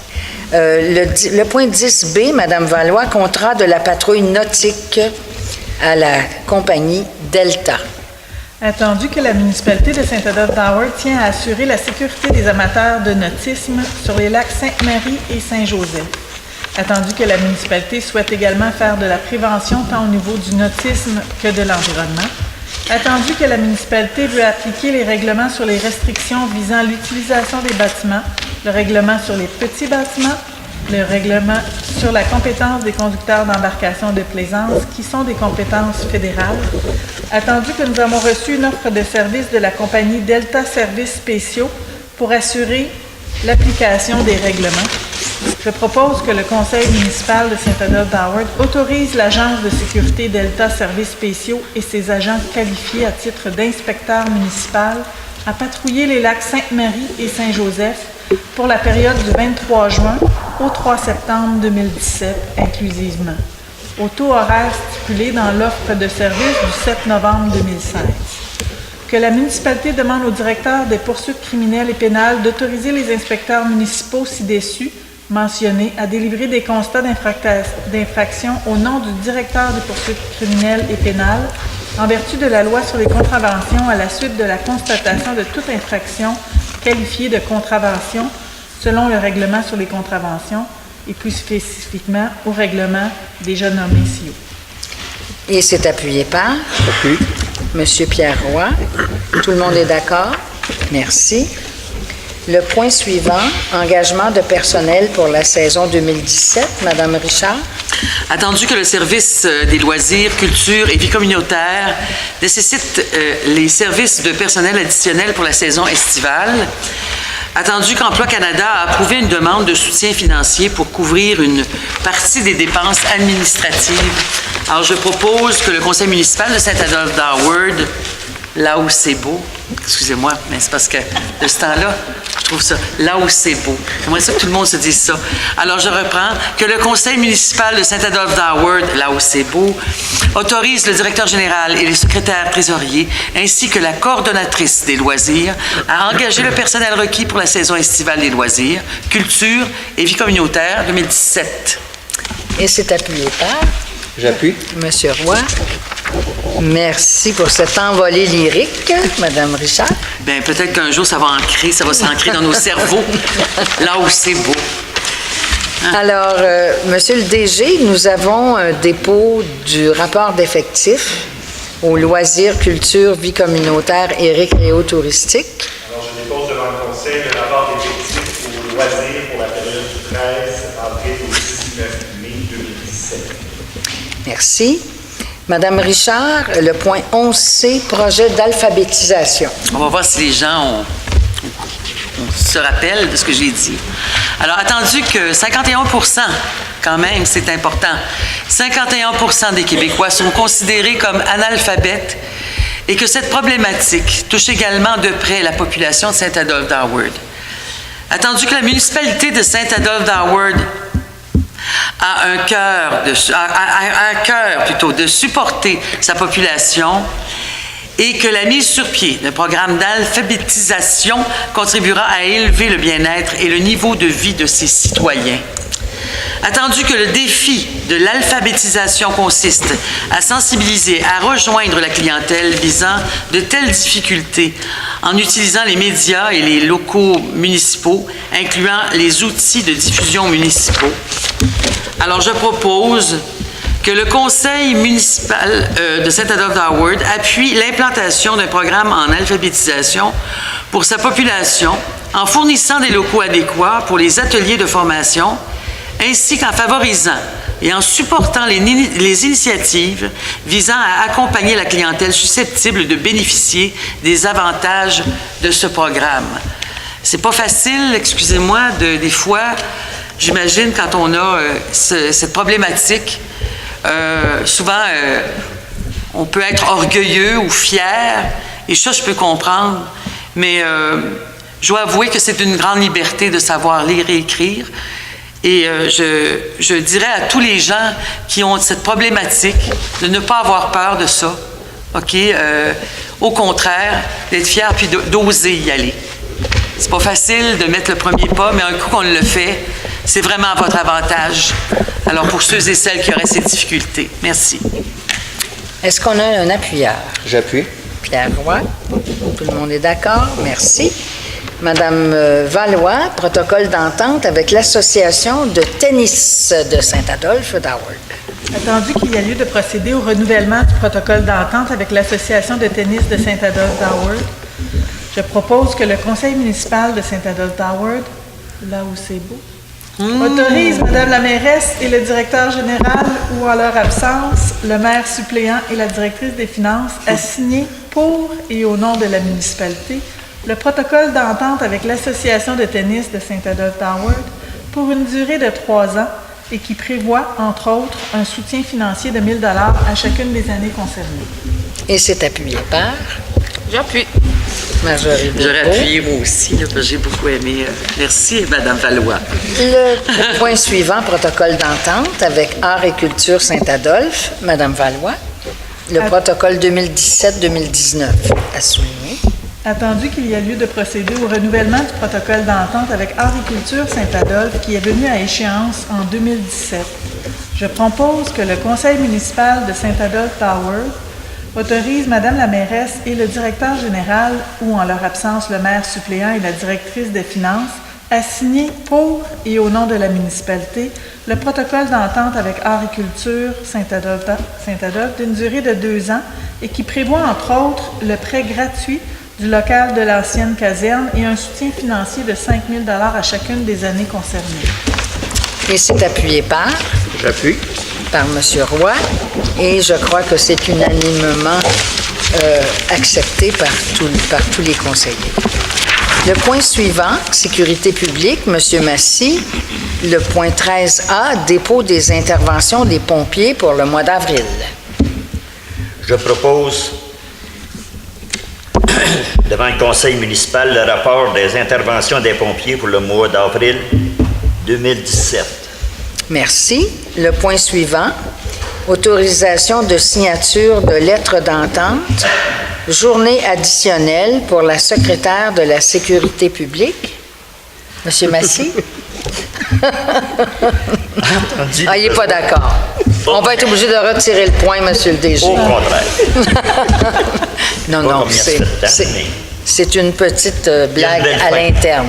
S1: Le point 10B, Madame Valois, contrat de la patrouille nautique à la compagnie Delta.
S7: Attendu que la municipalité de Saint-Adolphe d'Howard tient à assurer la sécurité des amateurs de nautisme sur les lacs Sainte-Marie et Saint-Joseph. Attendu que la municipalité souhaite également faire de la prévention tant au niveau du nautisme que de l'environnement. Attendu que la municipalité veut appliquer les règlements sur les restrictions visant l'utilisation des bâtiments, le règlement sur les petits bâtiments, le règlement sur la compétence des conducteurs d'embarcations de plaisance, qui sont des compétences fédérales. Attendu que nous avons reçu une offre de service de la compagnie Delta Services Spéciaux pour assurer l'application des règlements, je propose que le conseil municipal de Saint-Adolphe d'Howard autorise l'agence de sécurité Delta Services Spéciaux et ses agents qualifiés à titre d'inspecteur municipal à patrouiller les lacs Sainte-Marie et Saint-Joseph pour la période du 23 juin au 3 septembre 2017 inclusivement, au taux horaire stipulé dans l'offre de service du 7 novembre 2016. Que la municipalité demande au directeur des poursuites criminelles et pénales d'autoriser les inspecteurs municipaux ci-dessus mentionnés à délivrer des constats d'infraction au nom du directeur des poursuites criminelles et pénales en vertu de la loi sur les contraventions à la suite de la constatation de toute infraction qualifiée de contravention selon le règlement sur les contraventions et plus spécifiquement au règlement déjà nommé ci-haut.
S1: Et c'est appuyé par
S2: J'appuie.
S1: Monsieur Pierre Roy. Tout le monde est d'accord? Merci. Le point suivant, engagement de personnel pour la saison 2017. Madame Richard.
S3: Attendu que le service des loisirs, culture et vie communautaire nécessite les services de personnel additionnel pour la saison estivale, attendu qu'Emploi Canada a approuvé une demande de soutien financier pour couvrir une partie des dépenses administratives, alors je propose que le conseil municipal de Saint-Adolphe d'Howard Là où c'est beau. Excusez-moi, mais c'est parce que de ce temps-là, je trouve ça. Là où c'est beau. J'aimerais ça que tout le monde se dise ça. Alors, je reprends. Que le conseil municipal de Saint-Adolphe d'Howard, là où c'est beau, autorise le directeur général et les secrétaires trésoriers, ainsi que la coordonnatrice des loisirs, à engager le personnel requis pour la saison estivale des loisirs, culture et vie communautaire 2017.
S1: Et c'est appuyé par
S2: J'appuie.
S1: Monsieur Roy. Merci pour cette envolée lyrique, Madame Richard.
S3: Bien, peut-être qu'un jour, ça va s'ancrer dans nos cerveaux, là où c'est beau.
S1: Alors, Monsieur le DG, nous avons un dépôt du rapport d'effectifs aux loisirs, culture, vie communautaire et récréo-touristique.
S6: Alors, je dépose devant le Conseil le rapport d'effectifs aux loisirs pour la période du 13 avril au 19 mai 2017.
S1: Merci. Madame Richard, le point 11C, projet d'alphabétisation.
S3: On va voir si les gens se rappellent de ce que j'ai dit. Alors, attendu que 51%, quand même, c'est important, 51% des Québécois sont considérés comme analphabètes et que cette problématique touche également de près la population de Saint-Adolphe d'Howard. Attendu que la municipalité de Saint-Adolphe d'Howard a un cœur de supporter sa population et que la mise sur pied d'un programme d'alphabétisation contribuera à élever le bien-être et le niveau de vie de ses citoyens. Attendu que le défi de l'alphabétisation consiste à sensibiliser, à rejoindre la clientèle visant de telles difficultés en utilisant les médias et les locaux municipaux, incluant les outils de diffusion municipaux. Alors, je propose que le conseil municipal de Saint-Adolphe d'Howard appuie l'implantation d'un programme en alphabétisation pour sa population en fournissant des locaux adéquats pour les ateliers de formation, ainsi qu'en favorisant et en supportant les initiatives visant à accompagner la clientèle susceptible de bénéficier des avantages de ce programme. C'est pas facile, excusez-moi, des fois, j'imagine, quand on a cette problématique, souvent, on peut être orgueilleux ou fier, et ça, je peux comprendre, mais je dois avouer que c'est une grande liberté de savoir lire et écrire. Et je dirais à tous les gens qui ont cette problématique de ne pas avoir peur de ça, OK? Au contraire, d'être fier puis d'oser y aller. C'est pas facile de mettre le premier pas, mais un coup qu'on le fait, c'est vraiment à votre avantage. Alors, pour ceux et celles qui auraient ces difficultés. Merci.
S1: Est-ce qu'on a un appuyeur?
S2: J'appuie.
S1: Pierre Roy. Tout le monde est d'accord? Merci. Madame Valois, protocole d'entente avec l'Association de tennis de Saint-Adolphe d'Howard.
S7: Attendu qu'il y a lieu de procéder au renouvellement du protocole d'entente avec l'Association de tennis de Saint-Adolphe d'Howard, je propose que le conseil municipal de Saint-Adolphe d'Howard, là où c'est beau, autorise Madame la mairesse et le directeur général ou en leur absence, le maire suppléant et la directrice des finances à signer pour et au nom de la municipalité le protocole d'entente avec l'Association de tennis de Saint-Adolphe d'Howard pour une durée de 3 ans et qui prévoit, entre autres, un soutien financier de 1 000 $ à chacune des années concernées.
S1: Et c'est appuyé par
S4: J'appuie.
S1: Marjorie Bourbeau.
S3: J'aurais appuyé moi aussi, là, parce que j'ai beaucoup aimé. Merci, Madame Valois.
S1: Le point suivant, protocole d'entente avec Art et Culture Saint-Adolphe. Madame Valois. Le protocole 2017-2019 à souligner.
S7: Attendu qu'il y a lieu de procéder au renouvellement du protocole d'entente avec Art et Culture Saint-Adolphe qui est venu à échéance en 2017, je propose que le conseil municipal de Saint-Adolphe d'Howard autorise Madame la mairesse et le directeur général, ou en leur absence le maire suppléant et la directrice des finances, à signer pour et au nom de la municipalité le protocole d'entente avec Art et Culture Saint-Adolphe d'une durée de 2 ans et qui prévoit entre autres le prêt gratuit du local de l'ancienne caserne et un soutien financier de 5 000 $ à chacune des années concernées.
S1: Et c'est appuyé par?
S2: J'appuie.
S1: Par M. Roy. Et je crois que c'est unanimement accepté par tous les conseillers. Le point suivant, sécurité publique, M. Massy. Le point 13A, dépôt des interventions des pompiers pour le mois d'avril.
S5: Je propose devant le conseil municipal le rapport des interventions des pompiers pour le mois d'avril 2017.
S1: Merci. Le point suivant, autorisation de signature de lettres d'entente, journée additionnelle pour la secrétaire de la Sécurité publique. Monsieur Massy? Ah, il n'est pas d'accord. On va être obligé de retirer le point, Monsieur le DG.
S5: Au contraire.
S1: Non, c'est une petite blague à l'interne.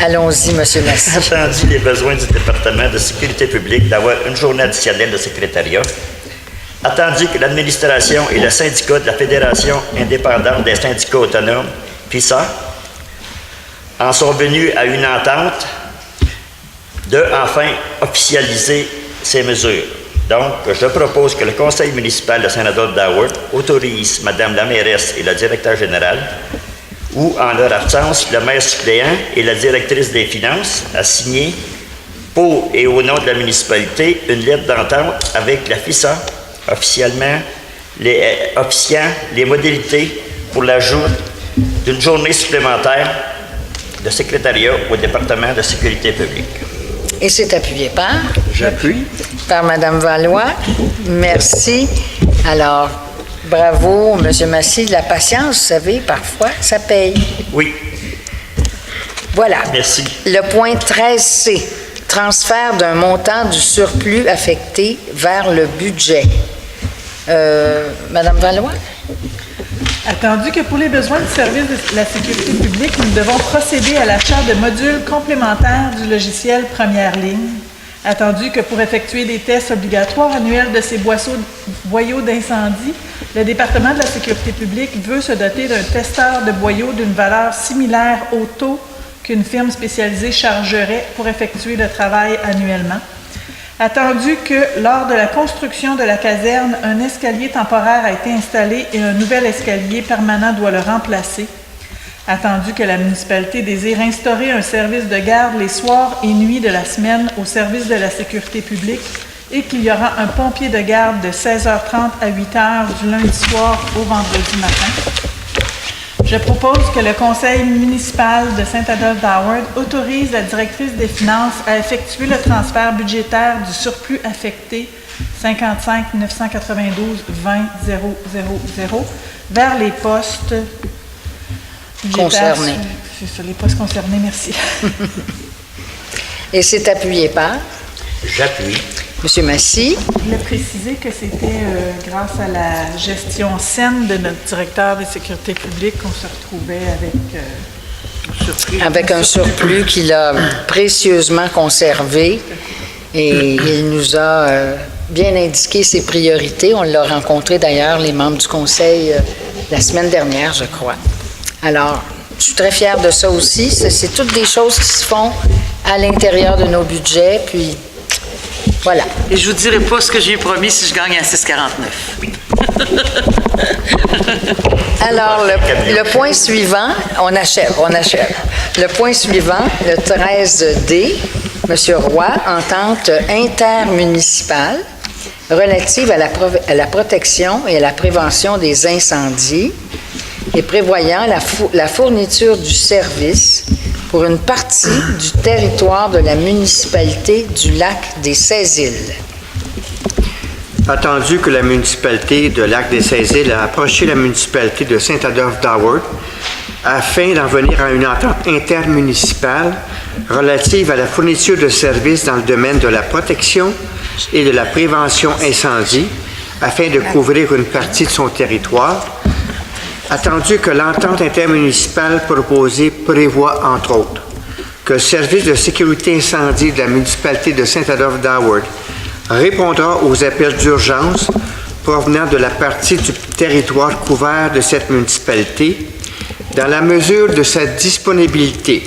S1: Allons-y, Monsieur Massy.
S5: Attendu les besoins du département de sécurité publique d'avoir une journée additionnelle de secrétariat, attendu que l'administration et le syndicat de la Fédération indépendante des syndicats autonomes, FISA, en sont venus à une entente de enfin officialiser ces mesures. Donc, je propose que le conseil municipal de Saint-Adolphe d'Howard autorise Mme la mairesse et le directeur général, ou en leur absence, le maire suppléant et la directrice des finances, à signer pour et au nom de la municipalité une lettre d'entente avec la FISA, officiant les modalités pour l'ajout d'une journée supplémentaire de secrétariat au département de sécurité publique.
S1: Et c'est appuyé par?
S2: J'appuie.
S1: Par Mme Valois. Merci. Alors, bravo, M. Massy. La patience, vous savez, parfois, ça paye.
S5: Oui.
S1: Voilà.
S5: Merci.
S1: Le point 13C. Transfert d'un montant du surplus affecté vers le budget. Mme Valois?
S7: Attendu que pour les besoins du service de la sécurité publique, nous devons procéder à l'achat de modules complémentaires du logiciel Première Ligne. Attendu que pour effectuer des tests obligatoires annuels de ces boyaux d'incendie, le département de la sécurité publique veut se doter d'un testeur de boyaux d'une valeur similaire au taux qu'une firme spécialisée chargerait pour effectuer le travail annuellement. Attendu que, lors de la construction de la caserne, un escalier temporaire a été installé et un nouvel escalier permanent doit le remplacer. Attendu que la municipalité désire instaurer un service de garde les soirs et nuits de la semaine au service de la sécurité publique et qu'il y aura un pompier de garde de 16h30 à 8h du lundi soir au vendredi matin. Je propose que le conseil municipal de Saint-Adolphe d'Howard autorise la directrice des finances à effectuer le transfert budgétaire du surplus affecté 55 992 20 000 vers les postes
S1: concernés.
S7: C'est ça, les postes concernés, merci.
S1: Et c'est appuyé par?
S5: J'appuie.
S1: M. Massy?
S7: Je voulais préciser que c'était grâce à la gestion saine de notre directeur de sécurité publique qu'on se retrouvait avec
S1: un surplus qu'il a précieusement conservé et il nous a bien indiqué ses priorités. On l'a rencontré d'ailleurs, les membres du conseil, la semaine dernière, je crois. Alors, je suis très fière de ça aussi. C'est toutes des choses qui se font à l'intérieur de nos budgets, puis voilà.
S3: Et je vous dirai pas ce que j'ai promis si je gagne à 6,49.
S1: Alors, le point suivant, on achève. Le point suivant, le 13D, M. Roy, entente intermunicipale relative à la protection et à la prévention des incendies et prévoyant la fourniture du service pour une partie du territoire de la municipalité du lac des 16-Îles.
S2: Attendu que la municipalité de Lac des 16-Îles a approché la municipalité de Saint-Adolphe d'Howard afin d'en venir à une entente intermunicipale relative à la fourniture de services dans le domaine de la protection et de la prévention incendie afin de couvrir une partie de son territoire. Attendu que l'entente intermunicipale proposée prévoit, entre autres, que le service de sécurité incendie de la municipalité de Saint-Adolphe d'Howard répondra aux appels d'urgence provenant de la partie du territoire couvert de cette municipalité dans la mesure de sa disponibilité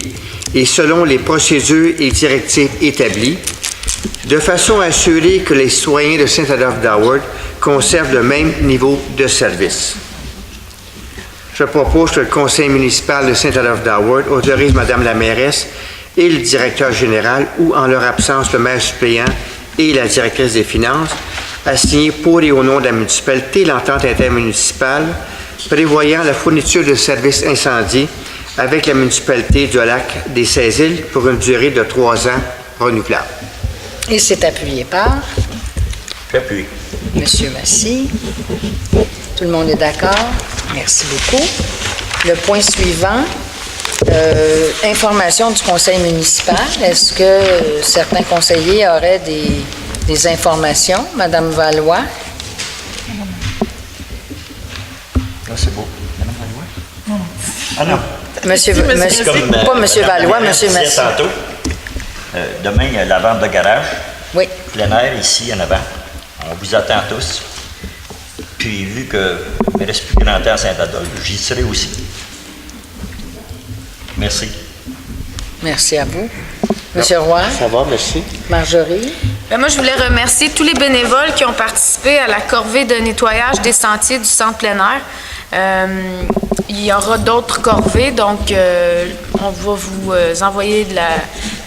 S2: et selon les procédures et directives établies, de façon à assurer que les citoyens de Saint-Adolphe d'Howard conservent le même niveau de service. Je propose que le conseil municipal de Saint-Adolphe d'Howard autorise Mme la mairesse et le directeur général, ou en leur absence le maire suppléant et la directrice des finances, à signer pour et au nom de la municipalité l'entente intermunicipale prévoyant la fourniture de services incendie avec la municipalité du lac des 16 îles pour une durée de 3 ans renouvelable.
S1: Et c'est appuyé par
S5: J'appuie.
S1: M. Massy. Tout le monde est d'accord? Merci beaucoup. Le point suivant, information du conseil municipal. Est-ce que certains conseillers auraient des informations? Madame Valois?
S5: Ah, c'est beau. Madame Valois? Ah non.
S1: Pas Monsieur Valois, Monsieur
S5: disait
S1: Massy.
S5: tantôt, demain, il y a la vente de garage.
S1: Oui.
S5: Plein air, ici, en avant. On vous attend tous. Puis, vu qu'il ne reste plus grand temps à Saint-Adolphe, j'y serai aussi. Merci.
S1: Merci à vous. Monsieur Roy?
S2: Ça va, merci.
S1: Marjorie?
S4: Moi, je voulais remercier tous les bénévoles qui ont participé à la corvée de nettoyage des sentiers du centre plein air. Il y aura d'autres corvées, donc on va vous envoyer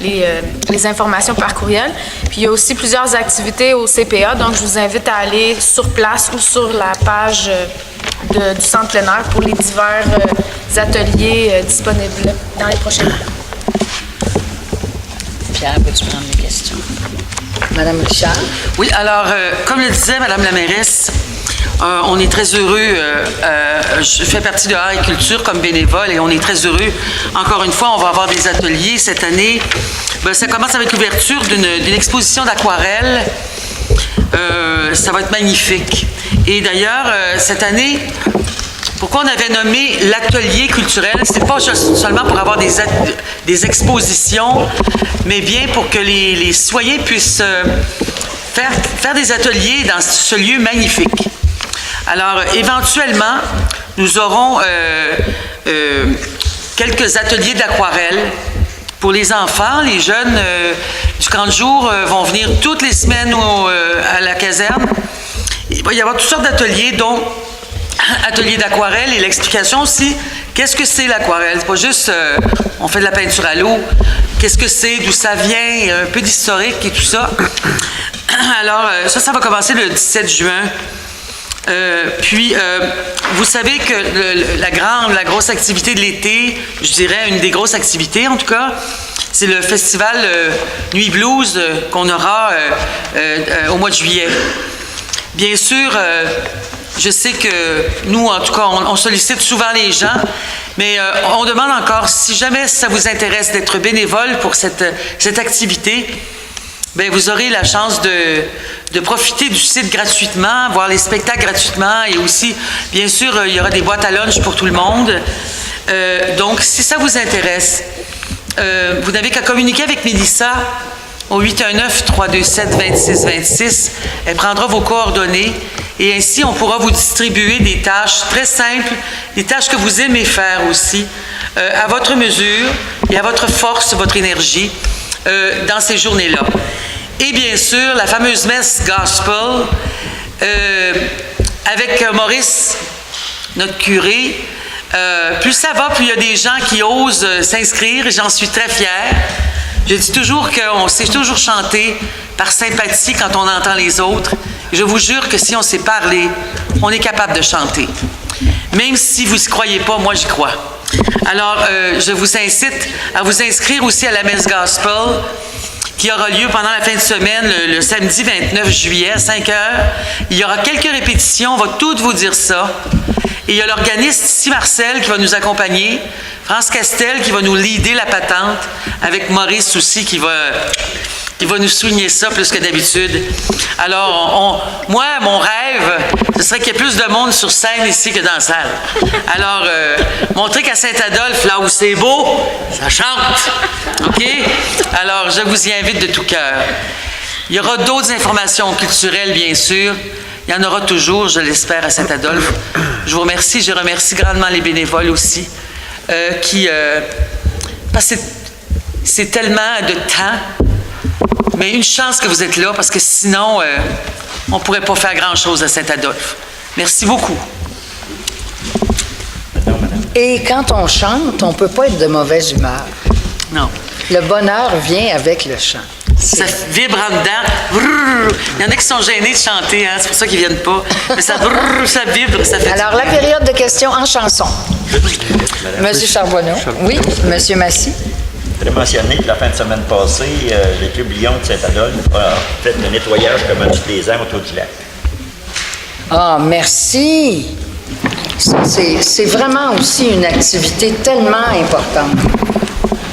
S4: les informations par courriel. Puis il y a aussi plusieurs activités au CPA, donc je vous invite à aller sur place ou sur la page du centre plein air pour les divers ateliers disponibles dans les prochains mois.
S1: Pierre, peux-tu prendre les questions? Madame Richard?
S3: Oui, alors, comme le disait Madame la mairesse, on est très heureux, je fais partie de Agriculture comme bénévole et on est très heureux. Encore une fois, on va avoir des ateliers cette année. Ça commence avec l'ouverture d'une exposition d'aquarelle. Ça va être magnifique. Et d'ailleurs, cette année, pourquoi on avait nommé l'atelier culturel? C'est pas seulement pour avoir des expositions, mais bien pour que les citoyens puissent faire des ateliers dans ce lieu magnifique. Alors, éventuellement, nous aurons quelques ateliers d'aquarelle pour les enfants. Les jeunes du camp de jour vont venir toutes les semaines à la caserne. Il va y avoir toutes sortes d'ateliers, dont atelier d'aquarelle et l'explication aussi, qu'est-ce que c'est l'aquarelle? C'est pas juste on fait de la peinture à l'eau. Qu'est-ce que c'est? D'où ça vient? Un peu d'historique et tout ça. Alors, ça va commencer le 17 juin. Puis, vous savez que la grosse activité de l'été, je dirais une des grosses activités en tout cas, c'est le festival Nuit Blues qu'on aura au mois de juillet. Bien sûr, je sais que nous, en tout cas, on sollicite souvent les gens, mais on demande encore, si jamais ça vous intéresse d'être bénévole pour cette activité, bien, vous aurez la chance de profiter du site gratuitement, voir les spectacles gratuitement et aussi, bien sûr, il y aura des boîtes à lunch pour tout le monde. Donc, si ça vous intéresse, vous n'avez qu'à communiquer avec Mélissa au 819-327-2626. Elle prendra vos coordonnées et ainsi, on pourra vous distribuer des tâches très simples, des tâches que vous aimez faire aussi, à votre mesure et à votre force, votre énergie, dans ces journées-là. Et bien sûr, la fameuse messe gospel, avec Maurice, notre curé, plus ça va, plus il y a des gens qui osent s'inscrire et j'en suis très fière. Je dis toujours qu'on sait toujours chanter par sympathie quand on entend les autres. Et je vous jure que si on sait parler, on est capable de chanter. Même si vous n'y croyez pas, moi j'y crois. Alors, je vous incite à vous inscrire aussi à la messe gospel qui aura lieu pendant la fin de semaine, le samedi 29 juillet à 5 heures. Il y aura quelques répétitions, on va toutes vous dire ça. Et il y a l'organiste ici, Marcel, qui va nous accompagner, France Castel, qui va nous leader la patente, avec Maurice aussi, qui va nous souligner ça plus que d'habitude. Alors, moi, mon rêve, ce serait qu'il y ait plus de monde sur scène ici que dans la salle. Alors, montrer qu'à Saint-Adolphe, là où c'est beau, ça chante. OK? Alors, je vous y invite de tout cœur. Il y aura d'autres informations culturelles, bien sûr. Il y en aura toujours, je l'espère, à Saint-Adolphe. Je vous remercie. Je remercie grandement les bénévoles aussi, parce que c'est tellement de temps. Mais une chance que vous êtes là, parce que sinon, on ne pourrait pas faire grand-chose à Saint-Adolphe. Merci beaucoup.
S1: Et quand on chante, on ne peut pas être de mauvaise humeur.
S3: Non.
S1: Le bonheur vient avec le chant.
S3: Ça vibre en dedans. Brrr. Il y en a qui sont gênés de chanter, hein, c'est pour ça qu'ils viennent pas. Mais ça, brrr, ça vibre, ça fait.
S1: Alors, la période de questions en chanson. Monsieur Charbonneau. Oui, Monsieur Massy.
S5: Je voudrais mentionner que la fin de semaine passée, les clubs Lyon de Saint-Adolphe ont fait le nettoyage comme tous les ans autour du lac.
S1: Ah, merci. C'est vraiment aussi une activité tellement importante.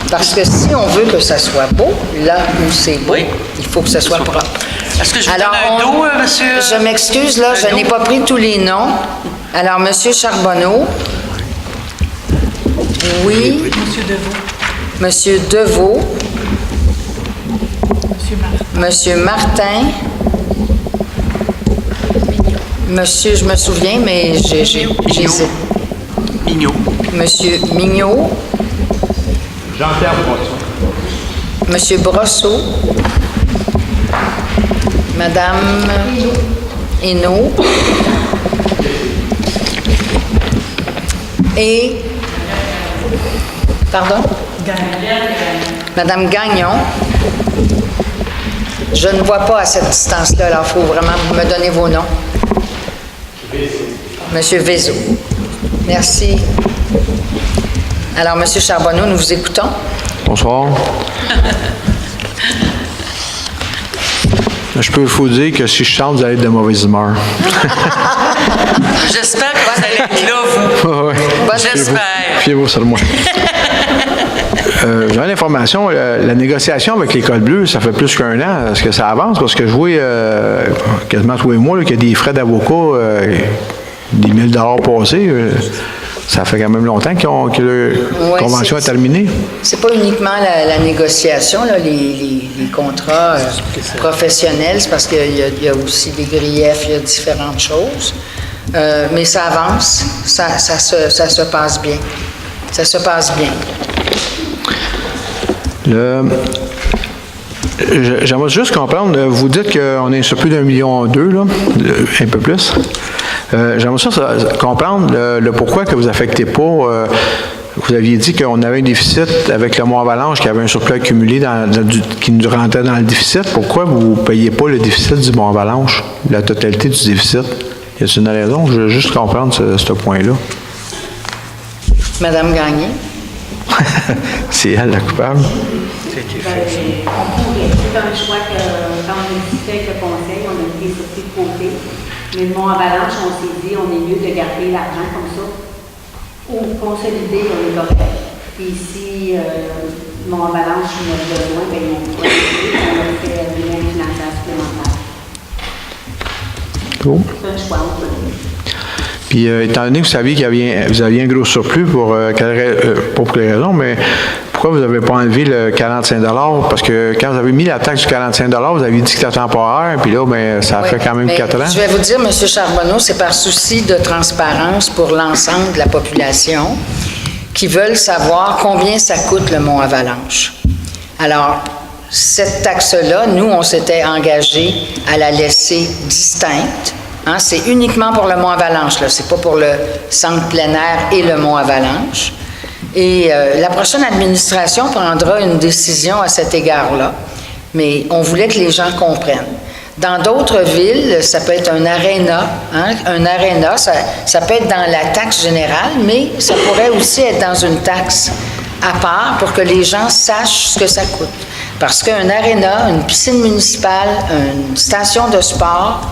S1: Parce que si on veut que ça soit beau, là où c'est beau,
S3: Oui.
S1: il faut que ça soit propre.
S3: Est-ce que je vous donne un dos, monsieur?
S1: Je m'excuse, là, je
S3: dos?
S1: n'ai pas pris tous les noms. Alors, Monsieur Charbonneau. Oui.
S7: Monsieur Deveau.
S1: Monsieur Deveau.
S7: Monsieur Martin.
S1: Monsieur Martin. Monsieur, je me souviens, mais j'hésite.
S3: Mignot.
S1: Monsieur Mignot.
S2: Jean-Pierre Brosseau.
S1: Monsieur Brosseau. Madame Hainaut. Et... Pardon? Madame Gagnon. Je ne vois pas à cette distance-là. Alors, il faut vraiment me donner vos noms. Monsieur Vézo. Merci. Alors, Monsieur Charbonneau, nous vous écoutons.
S8: Bonsoir. Je peux vous dire que si je chante, vous allez être de mauvaise humeur.
S3: J'espère que vous allez être là, vous.
S8: Ouais.
S3: J'espère.
S8: Fiez-vous sur moi. J'ai l'information, la négociation avec l'École bleue, ça fait plus qu'un an. Est-ce que ça avance? Parce que je vois quasiment tous les mois qu'il y a des frais d'avocat, des 1 000 $ passés. Ça fait quand même longtemps que la convention est terminée.
S1: C'est pas uniquement la négociation, là, les contrats professionnels, c'est parce qu'il y a aussi des griefs, il y a différentes choses. Mais ça avance, ça se passe bien. Ça se passe bien.
S8: J'aimerais juste comprendre, vous dites qu'on est sur plus d'1,2 million, là, un peu plus. J'aimerais juste comprendre le pourquoi que vous affectez pas. Vous aviez dit qu'on avait un déficit avec le Mont-Avalanche, qui avait un surplus accumulé qui nous rentrait dans le déficit. Pourquoi vous ne payez pas le déficit du Mont-Avalanche, la totalité du déficit? Y a-t-il une raison? Je veux juste comprendre ce point-là.
S1: Madame Gagné.
S8: C'est elle la coupable.
S9: C'est un choix que, quand on a discuté avec le conseil, on a été sortis de côté. Mais le Mont-Avalanche, on s'est dit, on est mieux de garder l'argent comme ça. Ou consolider, on est correct. Puis si le Mont-Avalanche en a besoin, bien, on va fait des liens financiers supplémentaires.
S8: Cool.
S9: C'est un choix, on peut le dire.
S8: Puis, étant donné que vous saviez vous aviez un gros surplus, pour quelle raison, mais pourquoi vous n'avez pas enlevé le 45 $? Parce que quand vous avez mis la taxe du 45 $, vous aviez dit que c'était temporaire, puis là, bien, ça fait quand même 4 ans.
S1: Je vais vous dire, M. Charbonneau, c'est par souci de transparence pour l'ensemble de la population qui veulent savoir combien ça coûte le Mont-Avalanche. Alors, cette taxe-là, nous, on s'était engagé à la laisser distincte. Hein, c'est uniquement pour le Mont-Avalanche, là. C'est pas pour le centre plein air et le Mont-Avalanche. Et la prochaine administration prendra une décision à cet égard-là, mais on voulait que les gens comprennent. Dans d'autres villes, ça peut être un aréna. Hein? Un aréna, ça peut être dans la taxe générale, mais ça pourrait aussi être dans une taxe à part pour que les gens sachent ce que ça coûte. Parce qu'un aréna, une piscine municipale, une station de sport,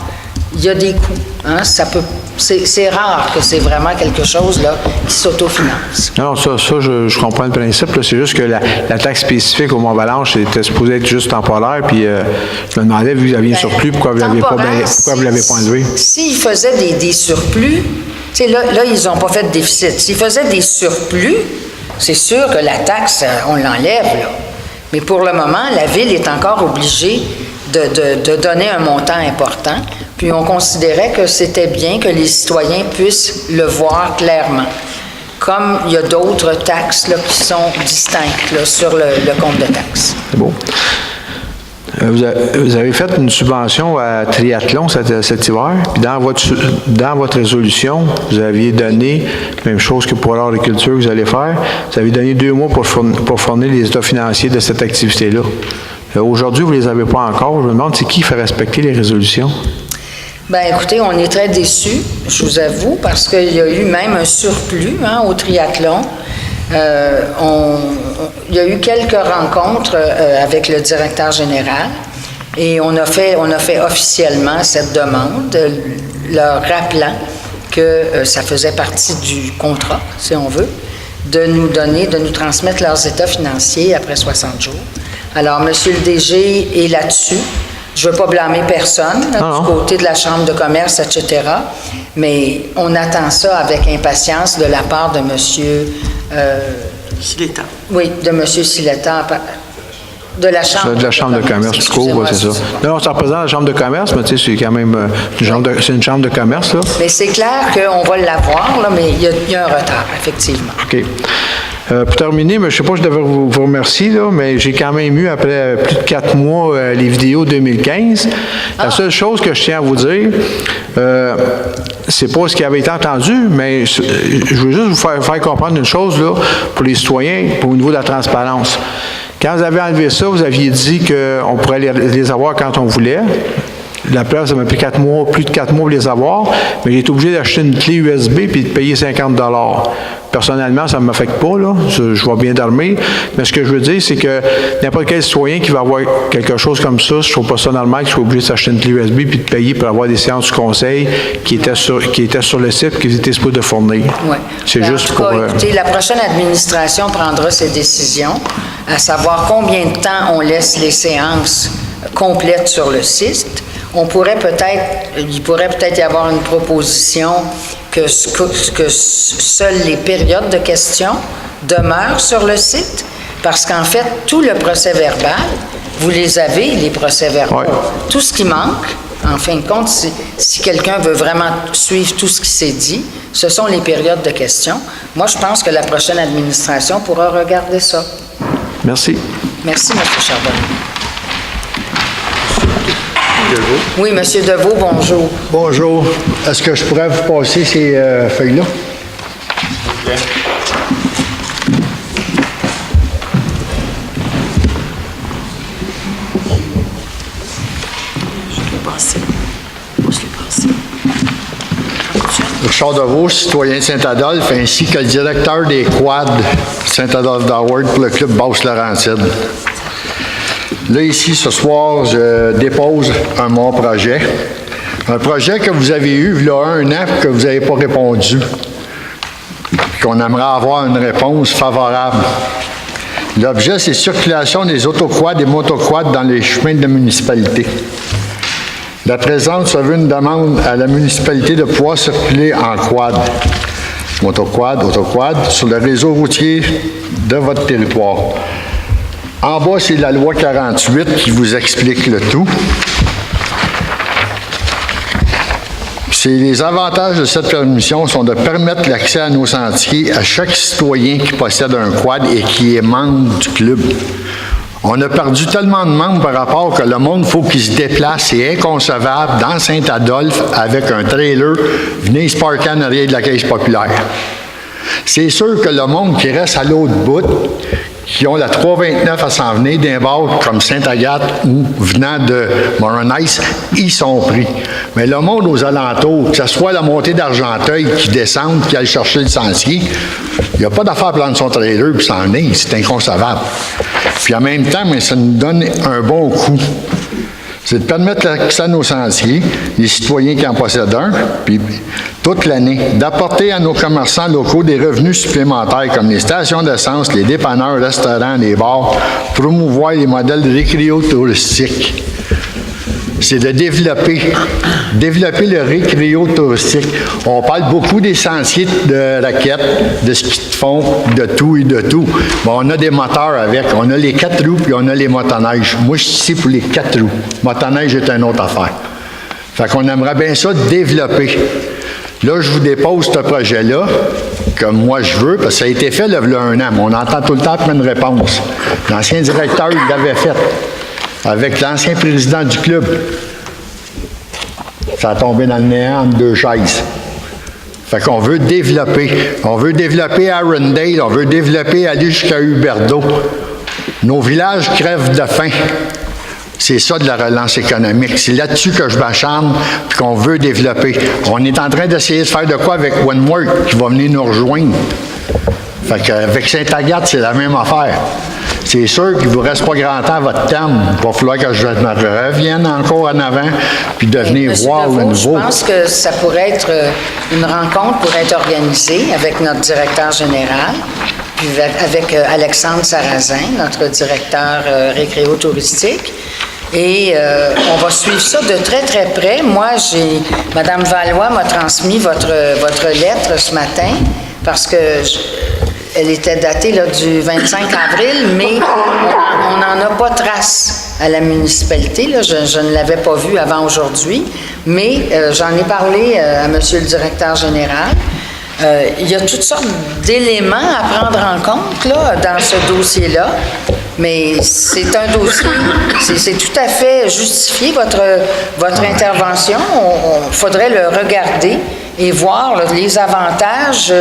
S1: il y a des coûts. Hein? C'est rare que c'est vraiment quelque chose là, qui s'autofinance.
S8: Non, ça je comprends le principe. C'est juste que la taxe spécifique au Mont-Avalanche était supposée être juste temporaire. Puis je me demandais, vu que vous aviez un surplus, pourquoi vous ne l'avez pas enlevé?
S1: S'ils faisaient des surplus, tu sais, là, ils n'ont pas fait de déficit. S'ils faisaient des surplus, c'est sûr que la taxe, on l'enlève, là. Mais pour le moment, la Ville est encore obligée de donner un montant important. Puis on considérait que c'était bien que les citoyens puissent le voir clairement. Comme il y a d'autres taxes là, qui sont distinctes là, sur le compte de taxes.
S8: C'est beau. Vous avez fait une subvention à Triathlon cet hiver, puis dans votre résolution, vous aviez donné, même chose que pour l'agriculture que vous allez faire, vous avez donné 2 mois pour fournir les états financiers de cette activité-là. Aujourd'hui, vous ne les avez pas encore. Je me demande, c'est qui fait respecter les résolutions?
S1: Bien, écoutez, on est très déçus, je vous avoue, parce qu'il y a eu même un surplus au triathlon. Il y a eu quelques rencontres avec le directeur général et on a fait officiellement cette demande, leur rappelant que ça faisait partie du contrat, si on veut, de nous transmettre leurs états financiers après 60 jours. Alors, M. le DG est là-dessus. Je ne veux pas blâmer personne du côté de la Chambre de commerce, etc., mais on attend ça avec impatience de la part de M.
S3: Siletta.
S1: Oui, de M. Siletta, de la Chambre
S8: de commerce. Du coup, c'est ça. Non, ça représente la Chambre de commerce, mais tu sais, c'est quand même une chambre de commerce, là.
S1: Mais c'est clair qu'on va l'avoir, là, mais il y a un retard, effectivement.
S8: OK. Pour terminer, je ne sais pas, je devrais vous remercier, là, mais j'ai quand même eu, après plus de 4 mois, les vidéos 2015. La seule chose que je tiens à vous dire, c'est pas ce qui avait été entendu, mais je veux juste vous faire comprendre une chose, là, pour les citoyens, au niveau de la transparence. Quand vous avez enlevé ça, vous aviez dit qu'on pourrait les avoir quand on voulait. La preuve, ça m'a pris plus de 4 mois pour les avoir, mais j'ai été obligé d'acheter une clé USB et de payer 50 $. Personnellement, ça ne m'affecte pas, là. Je vais bien dormir. Mais ce que je veux dire, c'est que n'importe quel citoyen qui va avoir quelque chose comme ça, je ne trouve pas ça normal qu'il soit obligé de s'acheter une clé USB et de payer pour avoir des séances du conseil qui étaient sur le site et qu'ils étaient supposés de fournir.
S1: Ouais.
S8: C'est juste pour...
S1: Écoutez, la prochaine administration prendra ses décisions, à savoir combien de temps on laisse les séances complètes sur le site. Il pourrait peut-être y avoir une proposition que seules les périodes de questions demeurent sur le site, parce qu'en fait, tout le procès-verbal, vous les avez, les procès-verbaux.
S8: Ouais.
S1: Tout ce qui manque, en fin de compte, si quelqu'un veut vraiment suivre tout ce qui s'est dit, ce sont les périodes de questions. Moi, je pense que la prochaine administration pourra regarder ça.
S8: Merci.
S1: Merci, M. Charbonneau.
S2: Deveau.
S1: Oui, M. Deveau, bonjour.
S10: Bonjour. Est-ce que je pourrais vous passer ces feuilles-là? Richard Deveau, citoyen de Saint-Adolphe, ainsi que le directeur des quads Saint-Adolphe d'Howard pour le club Basse-Laurentide. Là, ici, ce soir, je dépose mon projet. Un projet que vous avez eu il y a 1 an et que vous n'avez pas répondu. Qu'on aimerait avoir une réponse favorable. L'objet, c'est circulation des autoquads et motoquads dans les chemins de la municipalité. La présente se veut une demande à la municipalité de pouvoir circuler en quad, motoquad, autoquad, sur le réseau routier de votre territoire. En bas, c'est la loi 48 qui vous explique le tout. Les avantages de cette permission sont de permettre l'accès à nos sentiers à chaque citoyen qui possède un quad et qui est membre du club. On a perdu tellement de membres par rapport que le monde, il faut qu'il se déplace. C'est inconcevable dans Saint-Adolphe avec un trailer, venez se parker en arrière de la Caisse populaire. C'est sûr que le monde qui reste à l'autre bout, qui ont la 329 à s'en venir d'un bord comme Sainte-Agathe ou venant de Moronice, ils sont pris. Mais le monde aux alentours, que ce soit la montée d'Argenteuil qui descend, qui aille chercher le sentier, il n'y a pas d'affaire à prendre son trailer et s'en venir, c'est inconcevable. Puis en même temps, mais ça nous donne un bon coup. C'est de permettre l'accès à nos sentiers, les citoyens qui en possèdent un, puis toute l'année, d'apporter à nos commerçants locaux des revenus supplémentaires comme les stations d'essence, les dépanneurs, restaurants, les bars, promouvoir les modèles de récréo touristique. C'est de développer le récréo touristique. On parle beaucoup des sentiers de raquettes, de ski de fond, de tout et de tout. Bon, on a des moteurs avec. On a les 4 roues puis on a les motoneiges. Moi, je suis ici pour les 4 roues. Motoneige est une autre affaire. Fait qu'on aimerait bien ça développer. Là, je vous dépose ce projet-là, comme moi je veux, parce que ça a été fait il y a 1 an, mais on entend tout le temps plein de réponses. L'ancien directeur, il l'avait fait, avec l'ancien président du club. Ça a tombé dans le néant entre 2 chaises. Fait qu'on veut développer. On veut développer Arundel, on veut développer, aller jusqu'à Huberdeau. Nos villages crèvent de faim. C'est ça de la relance économique. C'est là-dessus que je m'acharne et qu'on veut développer. On est en train d'essayer de faire de quoi avec OneWork qui va venir nous rejoindre. Fait qu'avec Sainte-Agathe, c'est la même affaire. C'est sûr qu'il ne vous reste pas grand temps à votre terme. Il va falloir que je me revienne encore en avant puis de venir voir le nouveau.
S1: Je pense que ça pourrait être une rencontre pour être organisée avec notre directeur général, puis avec Alexandre Sarrazin, notre directeur récréo-touristique. Et on va suivre ça de très, très près. Moi, Mme Valois m'a transmis votre lettre ce matin parce que elle était datée là, du 25 avril, mais on n'en a pas trace à la municipalité. Là. Je ne l'avais pas vu avant aujourd'hui, mais j'en ai parlé à M. le directeur général. Il y a toutes sortes d'éléments à prendre en compte là, dans ce dossier-là, mais c'est un dossier, c'est tout à fait justifié, votre intervention. Il faudrait le regarder et voir là, les avantages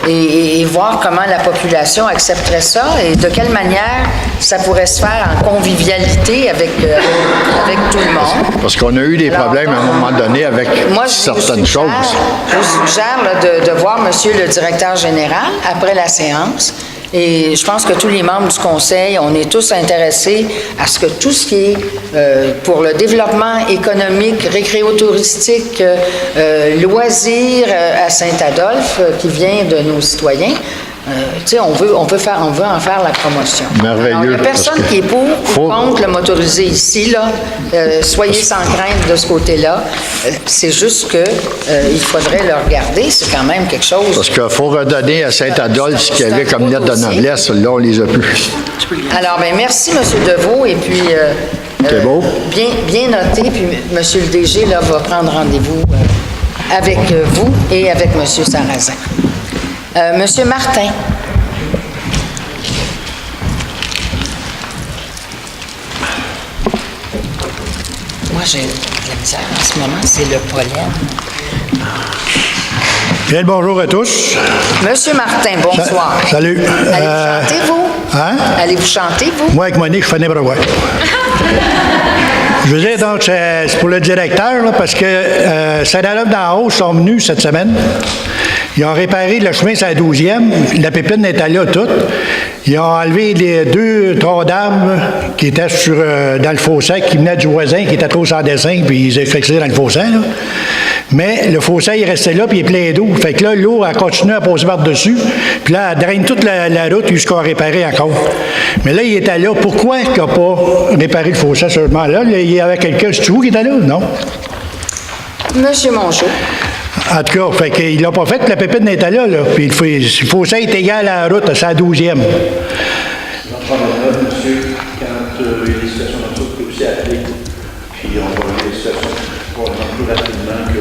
S1: et voir comment la population accepterait ça et de quelle manière ça pourrait se faire en convivialité avec tout le monde.
S10: Parce qu'on a eu des problèmes à un moment donné avec certaines choses.
S1: Je vous suggère là, de voir M. le directeur général après la séance. Et je pense que tous les membres du conseil, on est tous intéressés à ce que tout ce qui est pour le développement économique, récréo-touristique, loisirs à Saint-Adolphe, qui vient de nos citoyens, on veut en faire la promotion.
S10: Merveilleux.
S1: Alors, il n'y a personne qui est pour ou contre le motorisé ici, là. Soyez sans crainte de ce côté-là. C'est juste que il faudrait le regarder. C'est quand même quelque chose.
S10: Parce qu'il faut redonner à Saint-Adolphe ce qu'il y avait comme lettre de noblesse. Là, on les a plus.
S1: Alors, bien, merci, M. Deveau. Et puis,
S10: c'est beau.
S1: Bien noté. Puis, M. le DG là, va prendre rendez-vous avec vous et avec M. Sarrazin. Monsieur Martin. Moi, j'ai de la misère en ce moment, c'est le pollen.
S11: Bien le bonjour à tous.
S1: Monsieur Martin, bonsoir.
S11: Salut.
S1: Allez-vous chanter, vous?
S11: Hein?
S1: Allez-vous chanter, vous?
S11: Moi, avec Monique, je fais n'importe quoi. Je veux dire, donc, c'est pour le directeur, là, parce que Saint-Adolphe d'en haut sont venus cette semaine. Ils ont réparé le chemin sur la 12e. La pépine était là toute. Ils ont enlevé les 2 troncs d'arbres qui étaient dans le fossé, qui venaient du voisin, qui était trop sans dessin, puis ils étaient fixés dans le fossé. Là. Mais le fossé, il restait là, puis il est plein d'eau. Fait que là, l'eau a continué à passer par-dessus. Puis là, elle draine toute la route jusqu'à réparer encore. Mais là, il était là. Pourquoi il n'a pas réparé le fossé à ce moment-là? Il y avait quelqu'un, c'est vous qui était là? Non?
S1: Monsieur Mongeau.
S11: En tout cas, fait qu'il l'a pas fait, la pépine était là. Puis le fossé est égal à la route, c'est à la 12e.
S12: Je vais prendre la note, monsieur, quand il y a des situations comme ça, vous pouvez aussi appeler. Puis on va voir les situations plus rapidement que...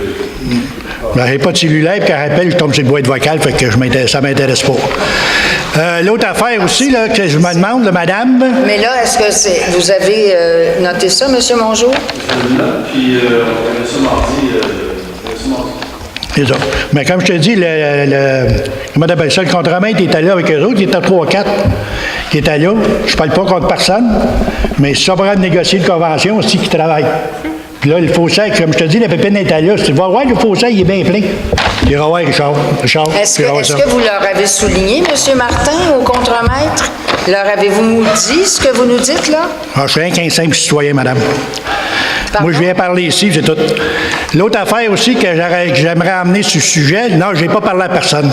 S11: Ben, j'ai pas de cellulaire, puis quand je rappelle, je tombe sur le boîte vocale, fait que ça m'intéresse pas. L'autre affaire aussi, là, que je me demande, là, madame...
S1: Mais là, est-ce que vous avez noté ça, monsieur Mongeau?
S12: Je le note, puis on va mettre ça mardi.
S11: C'est ça. Mais comme je te dis, comment on appelle ça, le contremaître était là avec eux autres, il était 3-4 qui étaient là. Je ne parle pas contre personne, mais ça va négocier une convention aussi qui travaille. Puis là, le fossé, comme je te dis, la pépine était là. Si tu vas voir, le fossé, il est bien plein. Il va voir Richard.
S1: Est-ce que vous leur avez souligné, M. Martin, au contremaître? Leur avez-vous dit ce que vous nous dites, là?
S11: Ah, je suis un 15 citoyen, madame.
S1: Pardon?
S11: Moi, je viens parler ici, c'est tout. L'autre affaire aussi que j'aimerais amener sur ce sujet, non, je n'ai pas parlé à personne.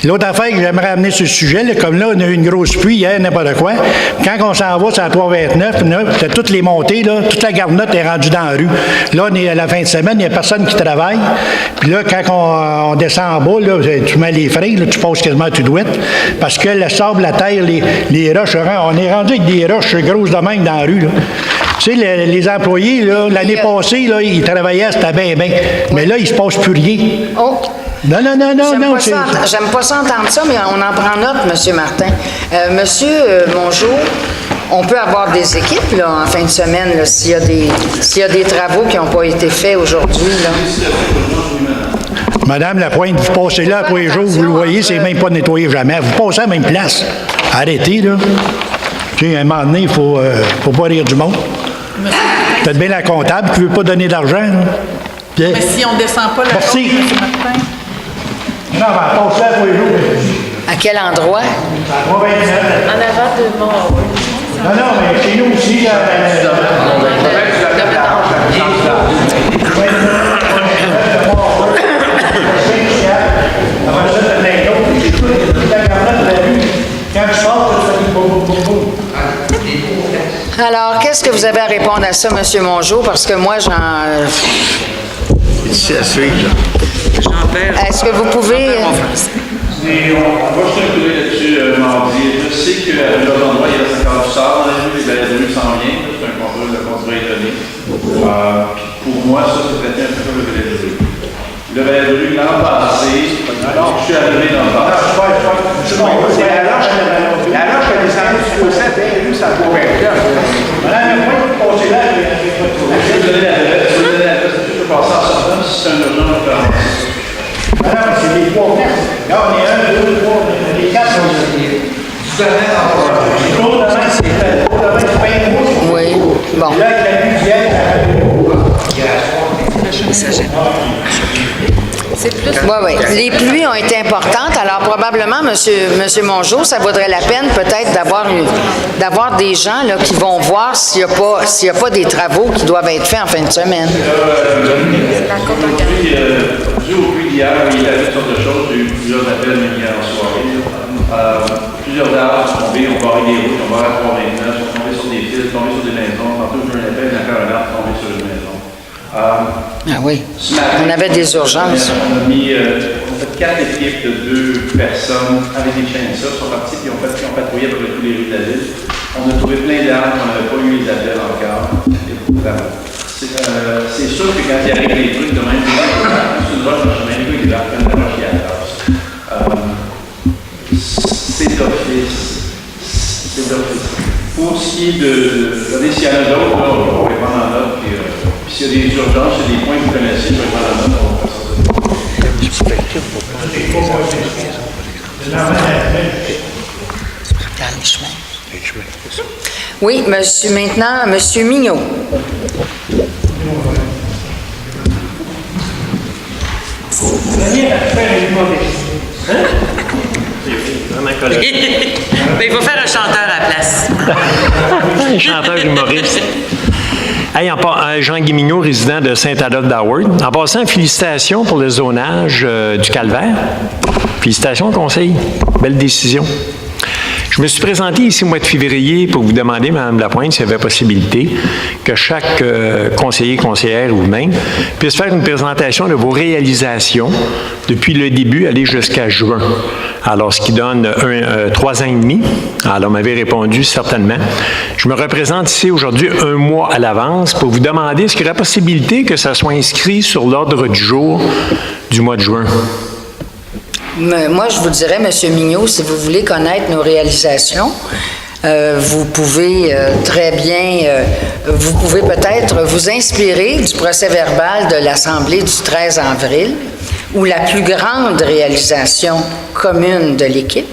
S11: L'autre affaire que j'aimerais amener sur ce sujet, là, comme là, on a eu une grosse pluie hier, n'importe quoi. Quand on s'en va, c'est à 329, là, toutes les montées, là, toute la garnotte est rendue dans la rue. Là, on est à la fin de semaine, il n'y a personne qui travaille. Puis là, quand on descend en bas, là, tu mets les freins, là, tu passes quasiment tout douette. Parce que le sable, la terre, les roches, on est rendu avec des roches grosses de même dans la rue, là. Tu sais, les employés, là, l'année passée, là, ils travaillaient, c'était bien. Mais là, il ne se passe plus rien.
S1: Oh!
S11: Non.
S1: J'aime pas ça entendre ça, mais on en prend note, M. Martin. Monsieur Mongeau, on peut avoir des équipes là, en fin de semaine, là, s'il y a des travaux qui n'ont pas été faits aujourd'hui.
S11: Madame Lapointe, vous passez là tous les jours, vous le voyez, c'est même pas nettoyé jamais. Vous passez à la même place. Arrêtez, là. Tu sais, à un moment donné, il faut pas rire du monde. Peut-être bien la comptable qui ne veut pas donner d'argent. Là. Bien.
S7: Mais si on ne descend pas la
S11: Merci.
S7: côte, M. Martin.
S11: Non, mais passe là pour les jours.
S1: À quel endroit?
S4: En avant de mon...
S11: Non, non, mais chez nous aussi,
S1: Alors, qu'est-ce que vous avez à répondre à ça, M. Mongeau? Parce que moi,
S2: C'est à suivre, là.
S1: Est-ce que vous pouvez...
S12: Et on va jeter un coup d'œil là-dessus mardi. Je sais qu'à plusieurs endroits, il y a 50 sort dans la rue, les balais de rue s'en viennent. C'est un contrôle de contrôle étonné. Pour moi, ça, c'est traité un peu comme le balai de rue. Le balai de rue, l'an passé, alors je suis arrivé dans le passé.
S13: C'est la loge que les amis du Fosset, nous, ça pourrait être là.
S11: Madame, il faut passer là.
S12: Je vais vous donner l'adresse. Je peux passer en sortant si c'est un urgent à faire.
S11: Madame, c'est les 3 places. Là, on est 1, 2, 3, les 4.
S1: Oui, bon.
S11: Là, avec la lumière,
S1: Oui, oui. Les pluies ont été importantes, alors probablement, Monsieur Mongeau, ça vaudrait la peine peut-être d'avoir des gens là, qui vont voir s'il n'y a pas des travaux qui doivent être faits en fin de semaine.
S12: Au puits d'hier, il y a toutes sortes de choses. J'ai eu plusieurs appels hier en soirée. Plusieurs arbres sont tombés, on barré des routes, on barré à 329, sont tombés sur des fils, tombés sur des maisons. Tantôt, j'ai eu un appel, il y a encore un arbre tombé sur une maison.
S1: Ah oui. On avait des urgences.
S12: On a fait 4 équipes de 2 personnes avec des chainsaws, sont partis et ont patrouillé à peu près tous les rues de la ville. On a trouvé plein d'arbres, on n'avait pas eu les appels encore. C'est sûr que quand il arrive des trucs de même, c'est une roche de chemin, il y a des arbres comme la roche qui attache. C'est d'office. C'est d'office. Pour ce qui est de... Regardez, s'il y en a d'autres, là, on va répondre en note. Puis s'il y a des urgences, s'il y a des points que vous connaissez, je vais répondre en note, on va faire ça.
S1: Oui, maintenant, M. Mignot.
S3: Mais il faut faire un chanteur à la place.
S14: Un chanteur humoriste. Hey, Jean Guimineau, résident de Saint-Adolphe-d'Howard. En passant, félicitations pour le zonage du Calvaire. Félicitations, conseil. Belle décision. Je me suis présenté ici au mois de février pour vous demander, Mme Lapointe, s'il y avait possibilité que chaque conseiller, conseillère ou vous-même puisse faire une présentation de vos réalisations depuis le début, aller jusqu'à juin. Alors, ce qui donne 3 ans et demi. Alors, on m'avait répondu certainement. Je me représente ici aujourd'hui 1 mois à l'avance pour vous demander est-ce qu'il y aurait possibilité que ça soit inscrit sur l'ordre du jour du mois de juin.
S1: Moi, je vous dirais, M. Mignot, si vous voulez connaître nos réalisations, vous pouvez très bien, vous pouvez peut-être vous inspirer du procès-verbal de l'Assemblée du 13 avril, où la plus grande réalisation commune de l'équipe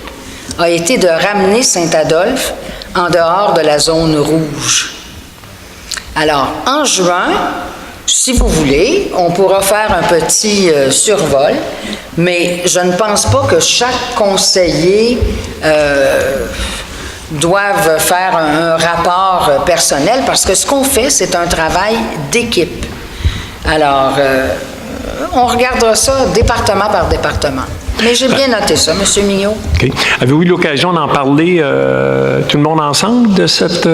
S1: a été de ramener Saint-Adolphe en dehors de la zone rouge. Alors, en juin, si vous voulez, on pourra faire un petit survol, mais je ne pense pas que chaque conseiller doive faire un rapport personnel, parce que ce qu'on fait, c'est un travail d'équipe. Alors, on regardera ça département par département. Mais j'ai bien noté ça, M. Mignot.
S14: OK. Avez-vous eu l'occasion d'en parler tout le monde ensemble de cette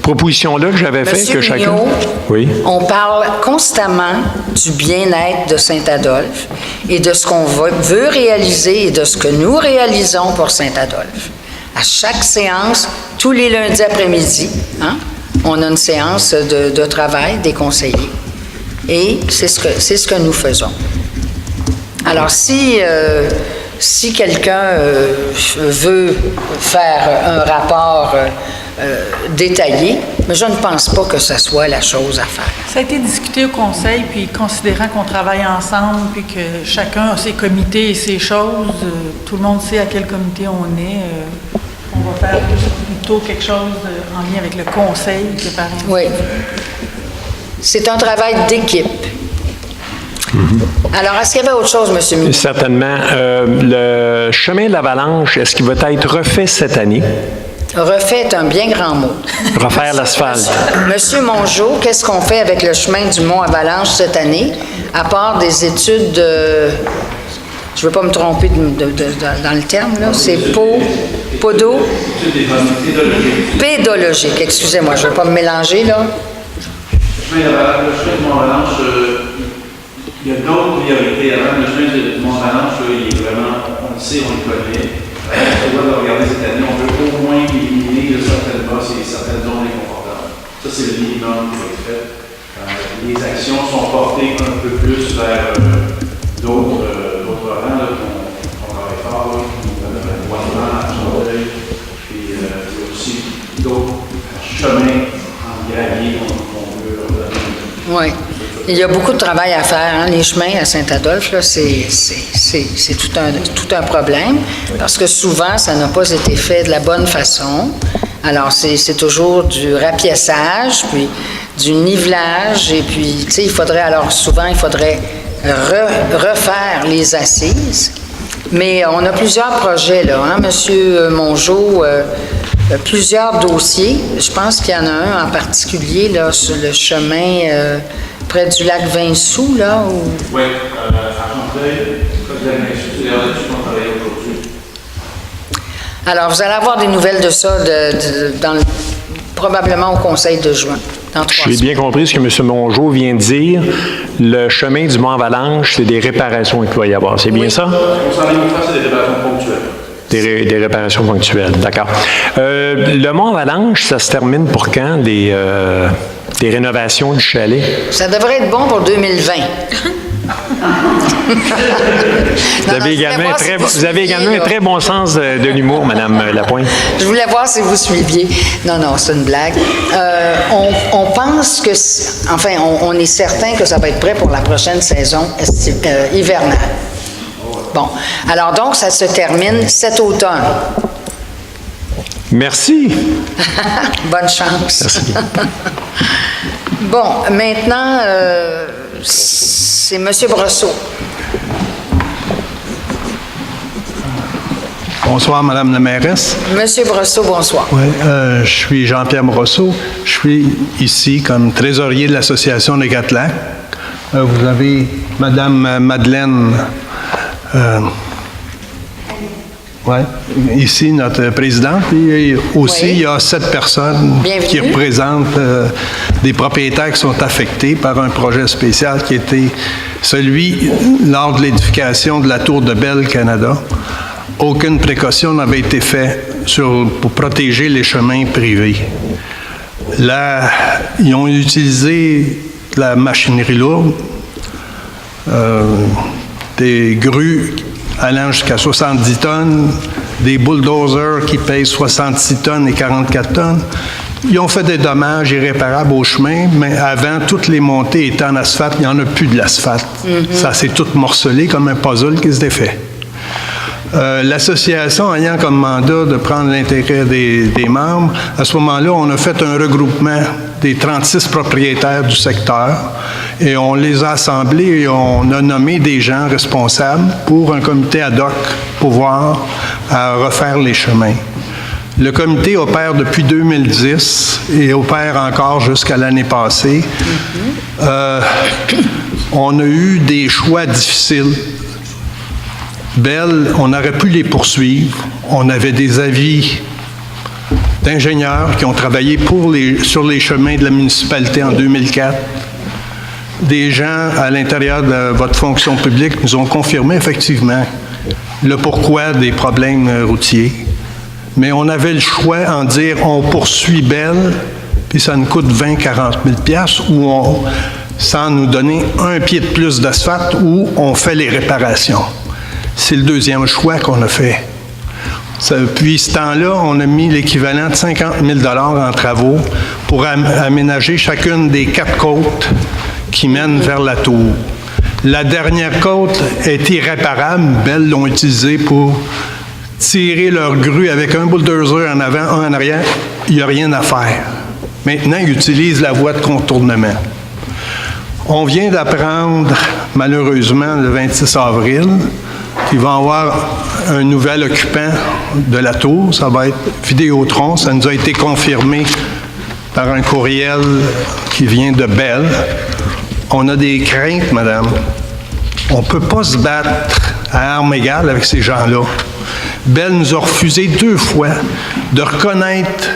S14: proposition-là que j'avais faite?
S1: Monsieur Mignot,
S14: oui.
S1: On parle constamment du bien-être de Saint-Adolphe et de ce qu'on veut réaliser et de ce que nous réalisons pour Saint-Adolphe. À chaque séance, tous les lundis après-midi, on a une séance de travail des conseillers. Et c'est ce que nous faisons. Alors, si quelqu'un veut faire un rapport détaillé, mais je ne pense pas que ce soit la chose à faire.
S7: Ça a été discuté au conseil, puis considérant qu'on travaille ensemble, puis que chacun a ses comités et ses choses, tout le monde sait à quel comité on est, on va faire tout ce plutôt quelque chose en lien avec le conseil que par exemple?
S1: Oui. C'est un travail d'équipe. Alors, est-ce qu'il y avait autre chose, M. Mignot?
S14: Certainement. Le chemin de l'Avalanche, est-ce qu'il va être refait cette année?
S1: Refait est un bien grand mot.
S14: Refaire l'asphalte.
S1: Monsieur Mongeau, qu'est-ce qu'on fait avec le chemin du Mont-Avalanche cette année, à part des études de... Je ne veux pas me tromper dans le terme, là. C'est pédologique, excusez-moi, je ne veux pas me mélanger, là.
S12: Le chemin de Mont-Avalanche, il y a d'autres priorités. Avant, le chemin de Mont-Avalanche, il est vraiment, on le sait, on le connaît. On doit le regarder cette année. On veut au moins éliminer certaines bosses et certaines zones inconfortables. Ça, c'est le minimum qui va être fait. Les actions sont portées un peu plus vers d'autres rangs qu'on travaille fort, le Bois-de-Blanc, Chanteuil, puis il y a aussi d'autres chemins en gravier qu'on veut leur donner.
S1: Oui. Il y a beaucoup de travail à faire. Hein? Les chemins à Saint-Adolphe, là, c'est tout un problème parce que souvent, ça n'a pas été fait de la bonne façon. Alors, c'est toujours du rapiessage, puis du nivelage, et puis, tu sais, il faudrait refaire les assises. Mais on a plusieurs projets, là, hein, Monsieur Mongeau, plusieurs dossiers. Je pense qu'il y en a un en particulier, là, sur le chemin près du lac Vinsou, là, où...
S12: Oui, à Chanteuil, près du lac Vinsou, c'est là-dessus qu'on travaille aujourd'hui.
S1: Alors, vous allez avoir des nouvelles de ça probablement au Conseil de juin.
S14: J'ai bien compris ce que M. Mongeau vient de dire. Le chemin du Mont-Avalanche, c'est des réparations qu'il doit y avoir. C'est bien ça?
S12: On s'en est mis face à des réparations ponctuelles.
S14: Des réparations ponctuelles, d'accord. Le Mont-Avalanche, ça se termine pour quand, des rénovations du chalet?
S1: Ça devrait être bon pour 2020.
S14: Vous avez également un très bon sens de l'humour, Mme Lapointe.
S1: Je voulais voir si vous suiviez. Non, c'est une blague. On pense que... on est certain que ça va être prêt pour la prochaine saison hivernale. Bon. Alors donc, ça se termine cet automne.
S14: Merci.
S1: Bonne chance.
S14: Merci.
S1: Bon, maintenant, c'est M. Brosseau.
S15: Bonsoir, Madame la mairesse.
S1: Monsieur Brosseau, bonsoir.
S15: Oui, je suis Jean-Pierre Brosseau. Je suis ici comme trésorier de l'Association des Quatre-Lacs. Vous avez Madame Madeleine... ici, notre présidente. Et aussi, il y a 7 personnes qui représentent des propriétaires qui sont affectés par un projet spécial qui était celui lors de l'édification de la Tour de Bell Canada. Aucune précaution n'avait été faite pour protéger les chemins privés. Là, ils ont utilisé de la machinerie lourde, des grues allant jusqu'à 70 tonnes, des bulldozers qui pèsent 66 tonnes et 44 tonnes. Ils ont fait des dommages irréparables au chemin, mais avant, toutes les montées étaient en asphalte, il n'y en a plus de l'asphalte. Ça s'est tout morcelé comme un puzzle qui se défait. L'association ayant comme mandat de prendre l'intérêt des membres, à ce moment-là, on a fait un regroupement des 36 propriétaires du secteur et on les a assemblés et on a nommé des gens responsables pour un comité ad hoc pour pouvoir refaire les chemins. Le comité opère depuis 2010 et opère encore jusqu'à l'année passée. On a eu des choix difficiles. Bell, on aurait pu les poursuivre. On avait des avis d'ingénieurs qui ont travaillé sur les chemins de la municipalité en 2004. Des gens à l'intérieur de votre fonction publique nous ont confirmé effectivement le pourquoi des problèmes routiers. Mais on avait le choix en dire on poursuit Bell, puis ça nous coûte 20-40 000 ou sans nous donner un pied de plus d'asphalte, ou on fait les réparations. C'est le deuxième choix qu'on a fait. Puis, ce temps-là, on a mis l'équivalent de 50 000 $ en travaux pour aménager chacune des 4 côtes qui mènent vers la tour. La dernière côte est irréparable. Bell l'ont utilisée pour tirer leur grue avec un bulldozer en avant, un en arrière, il n'y a rien à faire. Maintenant, ils utilisent la voie de contournement. On vient d'apprendre, malheureusement, le 26 avril, qu'il va y avoir un nouvel occupant de la tour. Ça va être Vidéotron. Ça nous a été confirmé par un courriel qui vient de Bell. On a des craintes, madame. On ne peut pas se battre à armes égales avec ces gens-là. Bell nous a refusé 2 fois de reconnaître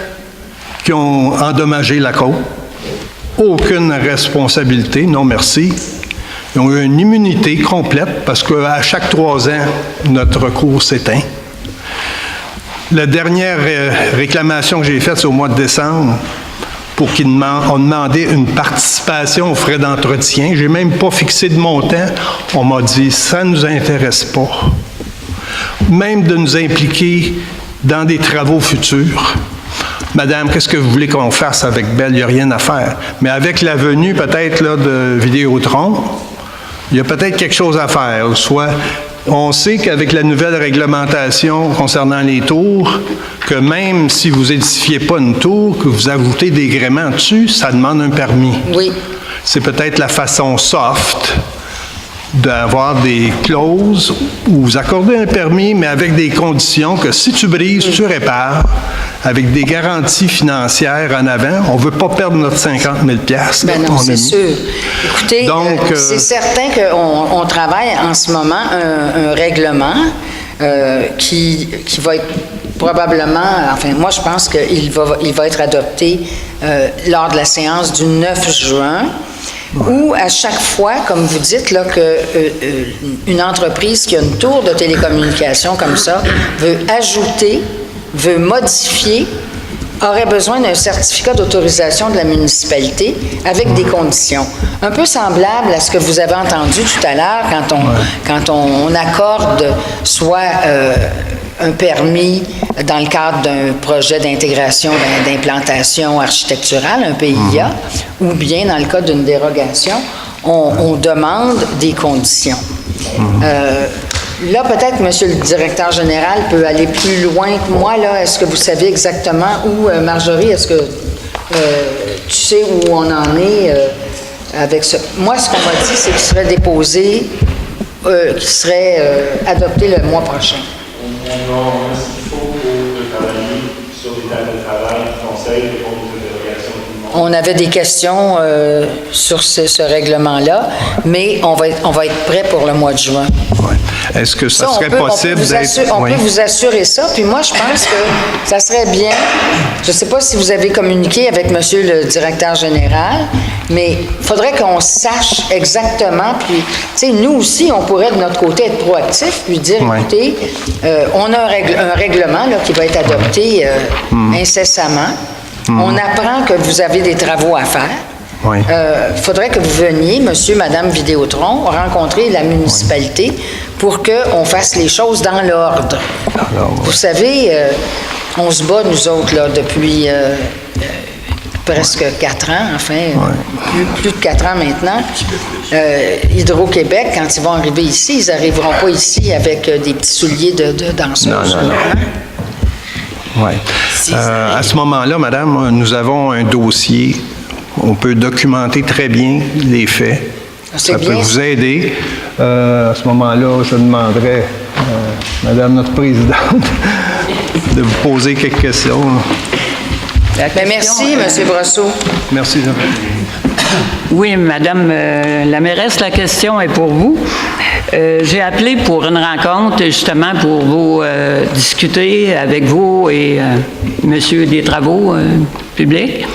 S15: qu'ils ont endommagé la côte. Aucune responsabilité, non merci. Ils ont eu une immunité complète parce qu'à chaque 3 ans, notre recours s'éteint. La dernière réclamation que j'ai faite, c'est au mois de décembre, pour qu'ils ont demandé une participation aux frais d'entretien. Je n'ai même pas fixé de montant. On m'a dit, ça ne nous intéresse pas. Même de nous impliquer dans des travaux futurs. Madame, qu'est-ce que vous voulez qu'on fasse avec Bell? Il n'y a rien à faire. Mais avec la venue peut-être là, de Vidéotron, il y a peut-être quelque chose à faire. Soit, on sait qu'avec la nouvelle réglementation concernant les tours, que même si vous n'édifiez pas une tour, que vous ajoutez des gréements dessus, ça demande un permis.
S1: Oui.
S15: C'est peut-être la façon soft d'avoir des clauses où vous accordez un permis, mais avec des conditions que si tu brises, tu répares, avec des garanties financières en avant. On ne veut pas perdre notre 50 000 $.
S1: Ben non, c'est sûr. Écoutez, c'est certain qu'on travaille en ce moment un règlement qui va être probablement, enfin, moi je pense qu'il va être adopté lors de la séance du 9 juin. Où à chaque fois, comme vous dites, là, une entreprise qui a une tour de télécommunication comme ça veut ajouter, veut modifier, aurait besoin d'un certificat d'autorisation de la municipalité avec des conditions. Un peu semblable à ce que vous avez entendu tout à l'heure quand on accorde soit un permis dans le cadre d'un projet d'intégration, d'implantation architecturale, un PIA, ou bien dans le cas d'une dérogation, on demande des conditions. Là, peut-être, Monsieur le directeur général peut aller plus loin que moi. Là, est-ce que vous savez exactement où, Marjorie, est-ce que tu sais où on en est avec ça? Moi, ce qu'on m'a dit, c'est qu'il serait déposé, qu'il serait adopté le mois prochain.
S6: On a ce qu'il faut pour travailler sur les tables de travail du Conseil, répondre aux interrogations de tout le monde.
S1: On avait des questions sur ce règlement-là, mais on va être prêt pour le mois de juin.
S15: Ouais. Est-ce que ça serait possible d'être...
S1: On peut vous assurer ça, puis moi, je pense que ça serait bien, je ne sais pas si vous avez communiqué avec Monsieur le directeur général, mais il faudrait qu'on sache exactement, puis, tu sais, nous aussi, on pourrait de notre côté être proactifs, puis dire, écoutez, on a un règlement là, qui va être adopté incessamment. On apprend que vous avez des travaux à faire. Il faudrait que vous veniez, monsieur, madame Vidéotron, rencontrer la municipalité pour qu'on fasse les choses dans l'ordre. Vous savez, on se bat, nous autres, là, depuis presque 4 ans, enfin, plus de 4 ans maintenant. Hydro-Québec, quand ils vont arriver ici, ils n'arriveront pas ici avec des petits souliers de danseuse.
S15: Oui. À ce moment-là, madame, nous avons un dossier. On peut documenter très bien les faits. Ça peut vous aider. À ce moment-là, je demanderai à madame notre présidente de vous poser quelques questions.
S1: Merci, M. Brosseau.
S15: Merci, Jean.
S16: Oui, madame la mairesse, la question est pour vous. J'ai appelé pour une rencontre, justement, pour vous discuter avec vous et monsieur des Travaux publics.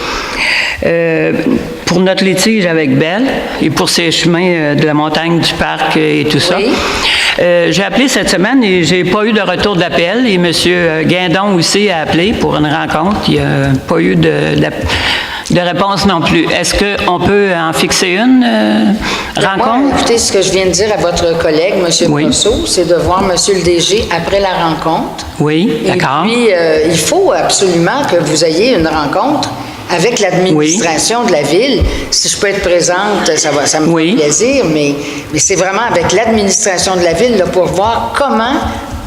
S16: Pour notre litige avec Bell et pour ces chemins de la montagne du parc et tout ça. J'ai appelé cette semaine et j'ai pas eu de retour d'appel et M. Guindon aussi a appelé pour une rencontre. Il n'y a pas eu de réponse non plus. Est-ce qu'on peut en fixer une rencontre?
S1: Écoutez, ce que je viens de dire à votre collègue, M. Brosseau, c'est de voir M. le DG après la rencontre.
S16: Oui, d'accord.
S1: Et puis, il faut absolument que vous ayez une rencontre avec l'administration de la ville. Si je peux être présente, ça me fait plaisir, mais c'est vraiment avec l'administration de la ville là, pour voir comment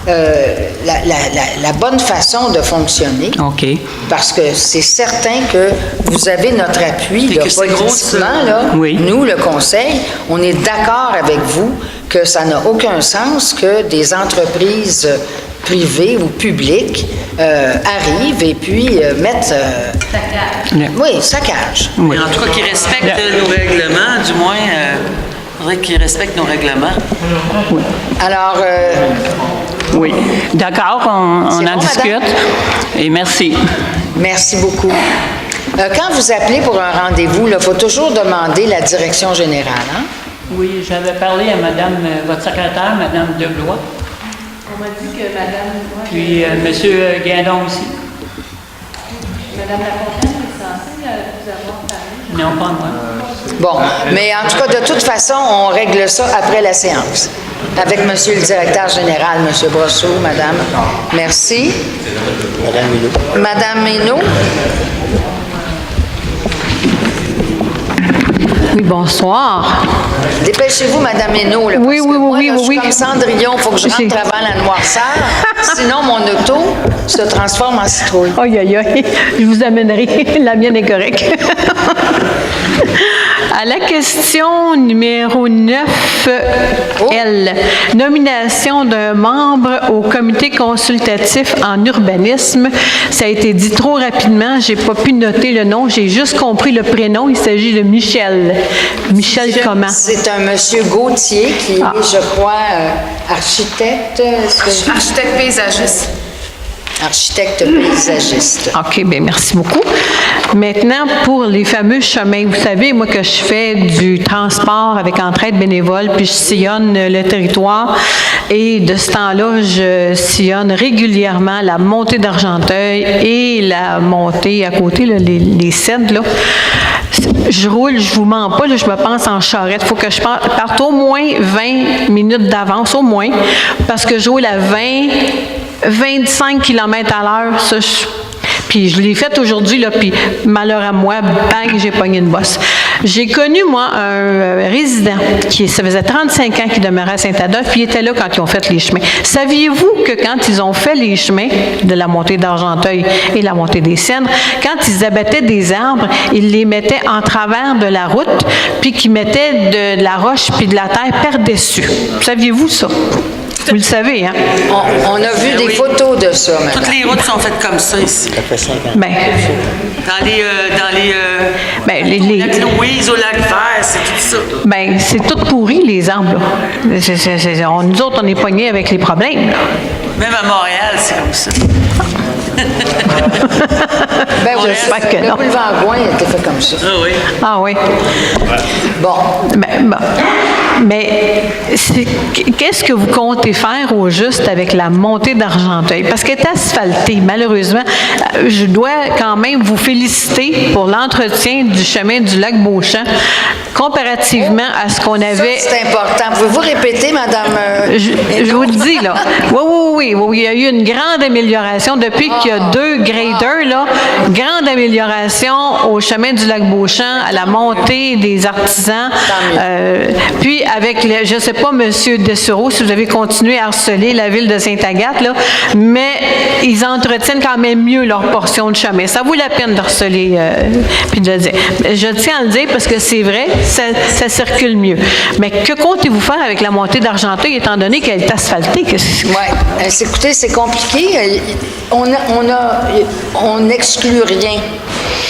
S1: la bonne façon de fonctionner.
S16: OK.
S1: Parce que c'est certain que vous avez notre appui,
S3: Et
S1: là,
S3: que c'est
S1: politiquement,
S3: gros,
S1: là,
S16: oui.
S1: nous, le Conseil, on est d'accord avec vous que ça n'a aucun sens que des entreprises privées ou publiques arrivent et puis mettent... oui, saccage.
S3: Mais en tout cas, qu'ils respectent nos règlements, du moins, il faudrait qu'ils respectent nos règlements.
S16: Oui.
S1: Alors...
S16: oui. D'accord, on en
S1: bon,
S16: discute.
S1: madame?
S16: Et merci.
S1: Merci beaucoup. Quand vous appelez pour un rendez-vous, il faut toujours demander la direction générale. Hein?
S16: Oui, j'avais parlé à madame, votre secrétaire, madame Deblois.
S9: On m'a dit que madame...
S16: Puis monsieur Guindon aussi.
S9: Madame Lafontaine est censée vous avoir parlé.
S16: Non, pas moi.
S1: Bon, mais en tout cas, de toute façon, on règle ça après la séance. Avec monsieur le directeur général, monsieur Brosseau, madame. Merci. Madame Hénaud.
S17: Oui, bonsoir.
S1: Dépêchez-vous, madame Hénaud. Là,
S17: Oui,
S1: parce
S17: oui,
S1: que moi,
S17: oui,
S1: là,
S17: oui,
S1: je suis
S17: oui.
S1: comme Cendrillon, il faut que je rentre avant la noirceur. Sinon, mon auto se transforme en citrouille.
S17: Aïe, aïe, aïe. Je vous amènerai. La mienne est correcte. À la question numéro 9, L, nomination d'un membre au comité consultatif en urbanisme. Ça a été dit trop rapidement, j'ai pas pu noter le nom, j'ai juste compris le prénom, il s'agit de Michel. Michel comment?
S1: C'est un monsieur Gauthier qui est, je crois, architecte.
S4: Architecte paysagiste.
S1: Architecte paysagiste.
S17: OK, bien merci beaucoup. Maintenant, pour les fameux chemins, vous savez, moi que je fais du transport avec Entraide bénévole, puis je sillonne le territoire, et de ce temps-là, je sillonne régulièrement la montée d'Argenteuil et la montée à côté, là, les cèdres, là. Je roule, je vous mens pas, là, je me pense en charrette. Il faut que je parte au moins 20 minutes d'avance, au moins, parce que je roule à 25 km à l'heure. Ça, puis je l'ai fait aujourd'hui, là, puis malheur à moi, bang, j'ai pogné une bosse. J'ai connu, moi, un résident ça faisait 35 ans qu'il demeurait à Saint-Adolphe, puis il était là quand ils ont fait les chemins. Saviez-vous que quand ils ont fait les chemins de la montée d'Argenteuil et la montée des Cèdres, quand ils abattaient des arbres, ils les mettaient en travers de la route, puis qu'ils mettaient de la roche puis de la terre par-dessus. Saviez-vous ça? Vous le savez, hein?
S1: On a vu des photos de ça, madame.
S3: Toutes les routes sont faites comme ça ici.
S2: Ça fait 5 ans.
S17: Ben,
S3: au lac Louise, au lac Vert, c'est tout ça.
S17: ben, c'est tout pourri, les arbres, là. Nous autres, on est pognés avec les problèmes, là.
S3: Même à Montréal, c'est comme ça.
S1: Ben oui,
S17: j'espère que
S1: le
S17: non.
S1: boulevard Gouin a été fait comme ça.
S3: Ah oui.
S17: Ah oui.
S1: Bon.
S17: Bon. Mais qu'est-ce que vous comptez faire au juste avec la montée d'Argenteuil? Parce qu'elle est asphaltée, malheureusement. Je dois quand même vous féliciter pour l'entretien du chemin du lac Beauchamp, comparativement à ce qu'on avait...
S1: Ça, c'est important. Pouvez-vous répéter, madame?
S17: Je vous le dis, là. Oui. Il y a eu une grande amélioration depuis qu'il y a 2 graders, là. Grande amélioration au chemin du lac Beauchamp, à la montée des artisans. Puis, avec, je ne sais pas, M. Dessureau, si vous avez continué à harceler la ville de Sainte-Agathe, là, mais ils entretiennent quand même mieux leur portion de chemin. Ça vaut la peine de harceler puis de le dire. Je tiens à le dire parce que c'est vrai, ça circule mieux. Mais que comptez-vous faire avec la montée d'Argenteuil, étant donné qu'elle est asphaltée?
S1: Oui. Écoutez, c'est compliqué. On n'exclut rien.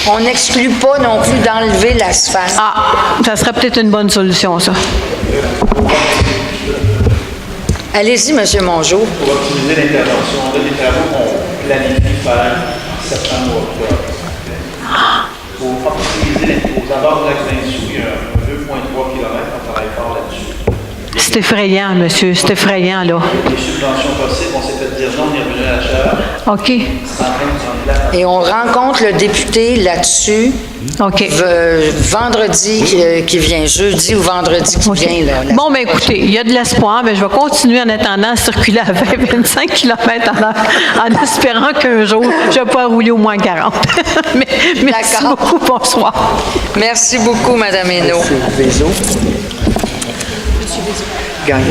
S1: On n'exclut pas non plus d'enlever l'asphalte.
S17: Ah, ça serait peut-être une bonne solution, ça.
S1: Allez-y, M. Mongeau.
S12: Pour optimiser l'intervention, on a des travaux qu'on planifie faire en septembre ou octobre. Pour optimiser aux abords du lac Saint-Sou, il y a un 2,3 km, on travaille fort là-dessus.
S17: C'est effrayant, monsieur, c'est effrayant, là.
S12: Les subventions possibles, on s'est fait dire non, on est revenu à la charge.
S17: OK.
S12: C'est en train de nous en place.
S1: Et on rencontre le député là-dessus.
S17: OK.
S1: Vendredi qui vient, jeudi ou vendredi qui vient. Là,
S17: bon, bien écoutez, il y a de l'espoir. Je vais continuer en attendant à circuler à 20-25 km à l'heure en espérant qu'un jour, je vais pouvoir rouler au moins 40. Mais, merci beaucoup. Bonsoir.
S1: Merci beaucoup, Mme Hénaud.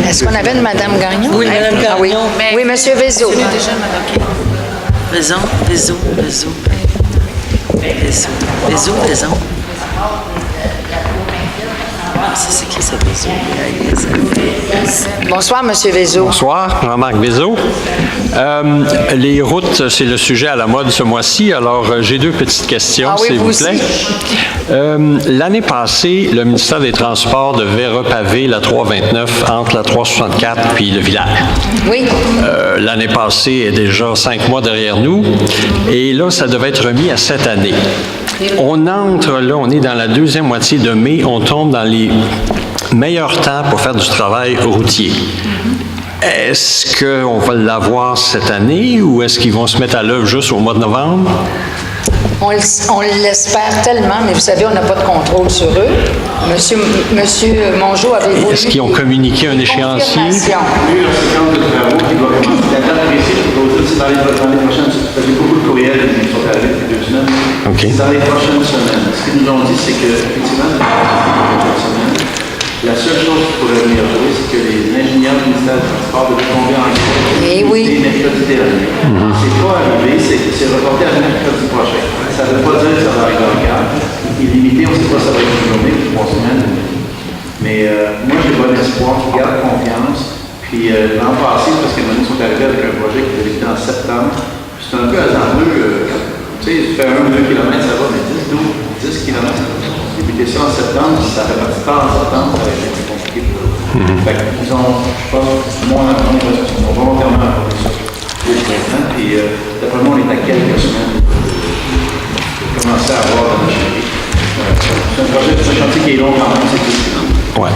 S1: Est-ce qu'on avait une Mme Gagnon?
S3: Oui, Mme Gagnon.
S1: Ah oui.
S4: Mais
S1: Oui, M. Vézo.
S3: Vézo. C'est qui ça, Vézo?
S1: Bonsoir, M. Vézo.
S14: Bonsoir, Jean-Marc Vézo. Les routes, c'est le sujet à la mode ce mois-ci, alors j'ai deux petites questions, s'il vous plaît. L'année passée, le ministère des Transports devait repaver la 329 entre la 364 puis le village.
S1: Oui.
S14: L'année passée est déjà 5 mois derrière nous, et là, ça devait être remis à cette année. On entre là, on est dans la deuxième moitié de mai, on tombe dans les meilleurs temps pour faire du travail routier. Est-ce qu'on va l'avoir cette année ou est-ce qu'ils vont se mettre à l'œuvre juste au mois de novembre?
S1: On l'espère tellement, mais vous savez, on n'a pas de contrôle sur eux. Monsieur Mongeau, avez-vous...
S14: Est-ce qu'ils ont communiqué un échéancier?
S12: Oui, c'est quand de travaux qui doit commencer. La date précise, il faut dire, c'est dans les prochaines semaines. Parce qu'il y a beaucoup de courriels qui sont arrivés depuis 2 semaines.
S14: Okay.
S12: C'est dans les prochaines semaines. Ce qu'ils nous ont dit, c'est qu'effectivement, la seule chose qui pourrait venir jouer, c'est que les ingénieurs du ministère du Transport devaient tomber en grève mercredi dernier. C'est pas arrivé, c'est reporté à mercredi prochain. Ça ne veut pas dire que ça va arriver en garde. Il est limité, on ne sait pas si ça va être une journée ou 3 semaines. Mais moi, j'ai bon espoir, je garde confiance. Puis l'an passé, parce que maintenant, ils sont arrivés avec un projet qui devait être en septembre. C'est un peu hasardeux. Tu sais, faire 1-2 km, ça va, mais 10 km, ça va. Débuter ça en septembre, si ça fait pas en septembre, ça va être plus compliqué pour eux. Fait qu'ils ont, je pense, mon impression, ils ont volontairement apporté ça au printemps. Puis d'après moi, on est à quelques semaines de commencer à avoir de la machinerie. C'est un projet, c'est un chantier qui est long quand même, c'est tout.
S14: Ouais.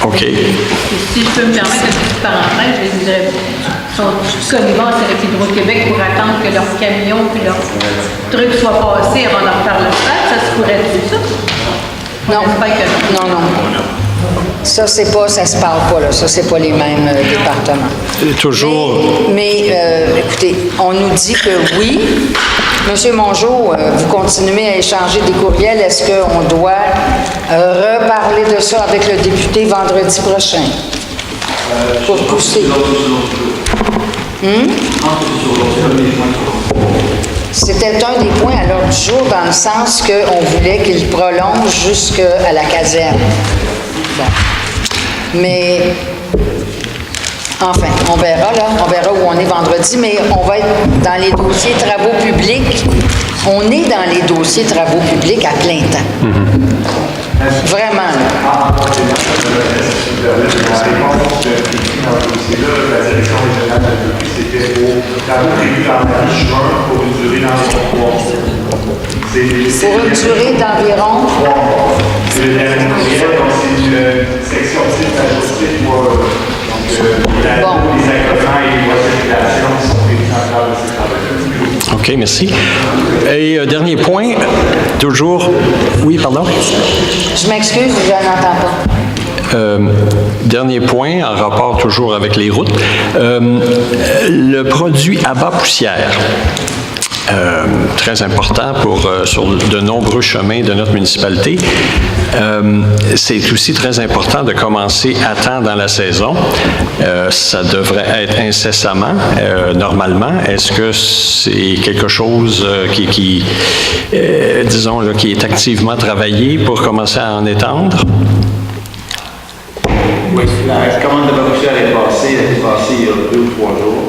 S14: OK.
S17: Si je peux me permettre une petite parenthèse, je dirais, ils sont connivents avec Hydro-Québec pour attendre que leurs camions puis leurs trucs soient passés avant de refaire le stade. Ça se pourrait-tu, ça?
S1: Non. Non. Ça, ça se parle pas, là. Ça, c'est pas les mêmes départements.
S14: Toujours.
S1: Mais écoutez, on nous dit que oui. Monsieur Mongeau, vous continuez à échanger des courriels. Est-ce qu'on doit reparler de ça avec le député vendredi prochain? Pour pousser. C'était un des points à l'ordre du jour dans le sens qu'on voulait qu'il prolonge jusqu'à la caserne. Bon. Mais, enfin, on verra où on est vendredi, mais on va être dans les dossiers travaux publics. On est dans les dossiers travaux publics à plein temps. Vraiment, là.
S18: La direction régionale de la police était au travaux prévus en juin pour une durée d'environ 3 mois.
S1: Pour une durée d'environ
S18: 3 mois. C'est le dernier courriel, donc c'est une section type ajustée pour les accotements et les voies de circulation qui sont prévus dans le cadre de ces travaux.
S14: OK, merci. Et dernier point, toujours... Oui, pardon?
S1: Je m'excuse, je n'entends pas.
S14: Dernier point, en rapport toujours avec les routes, le produit abat poussière. Très important sur de nombreux chemins de notre municipalité. C'est aussi très important de commencer à temps dans la saison. Ça devrait être incessamment, normalement. Est-ce que c'est quelque chose qui est activement travaillé pour commencer à en étendre?
S12: Oui, la commande de poussière est passée, elle est passée il y a 2 ou 3 jours.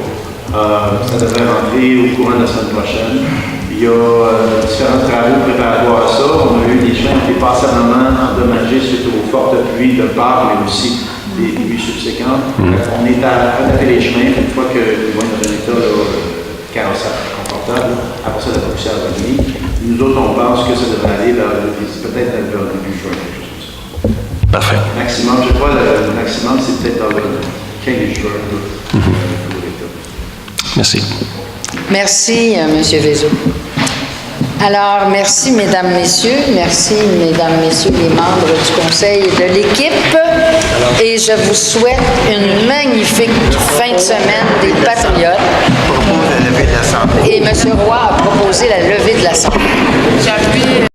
S12: Ça devrait rentrer au courant de la semaine prochaine. Il y a différents travaux préparatoires à ça. On a eu des chemins qui étaient passablement endommagés suite aux fortes pluies de part, mais aussi des pluies subséquentes. On est à adapter les chemins une fois qu'ils vont être dans un état carrossable confortable. Après ça, la poussière va venir. Nous autres, on pense que ça devrait aller peut-être vers le début juin.
S14: Parfait.
S12: Maximum, je crois, le maximum, c'est peut-être dans le 15 juin.
S14: Merci.
S1: Merci, M. Vézo. Alors, merci, mesdames, messieurs. Merci, mesdames, messieurs, les membres du conseil et de l'équipe. Et je vous souhaite une magnifique fin de semaine des Patriotes. Et M. Roy a proposé la levée de l'Assemblée.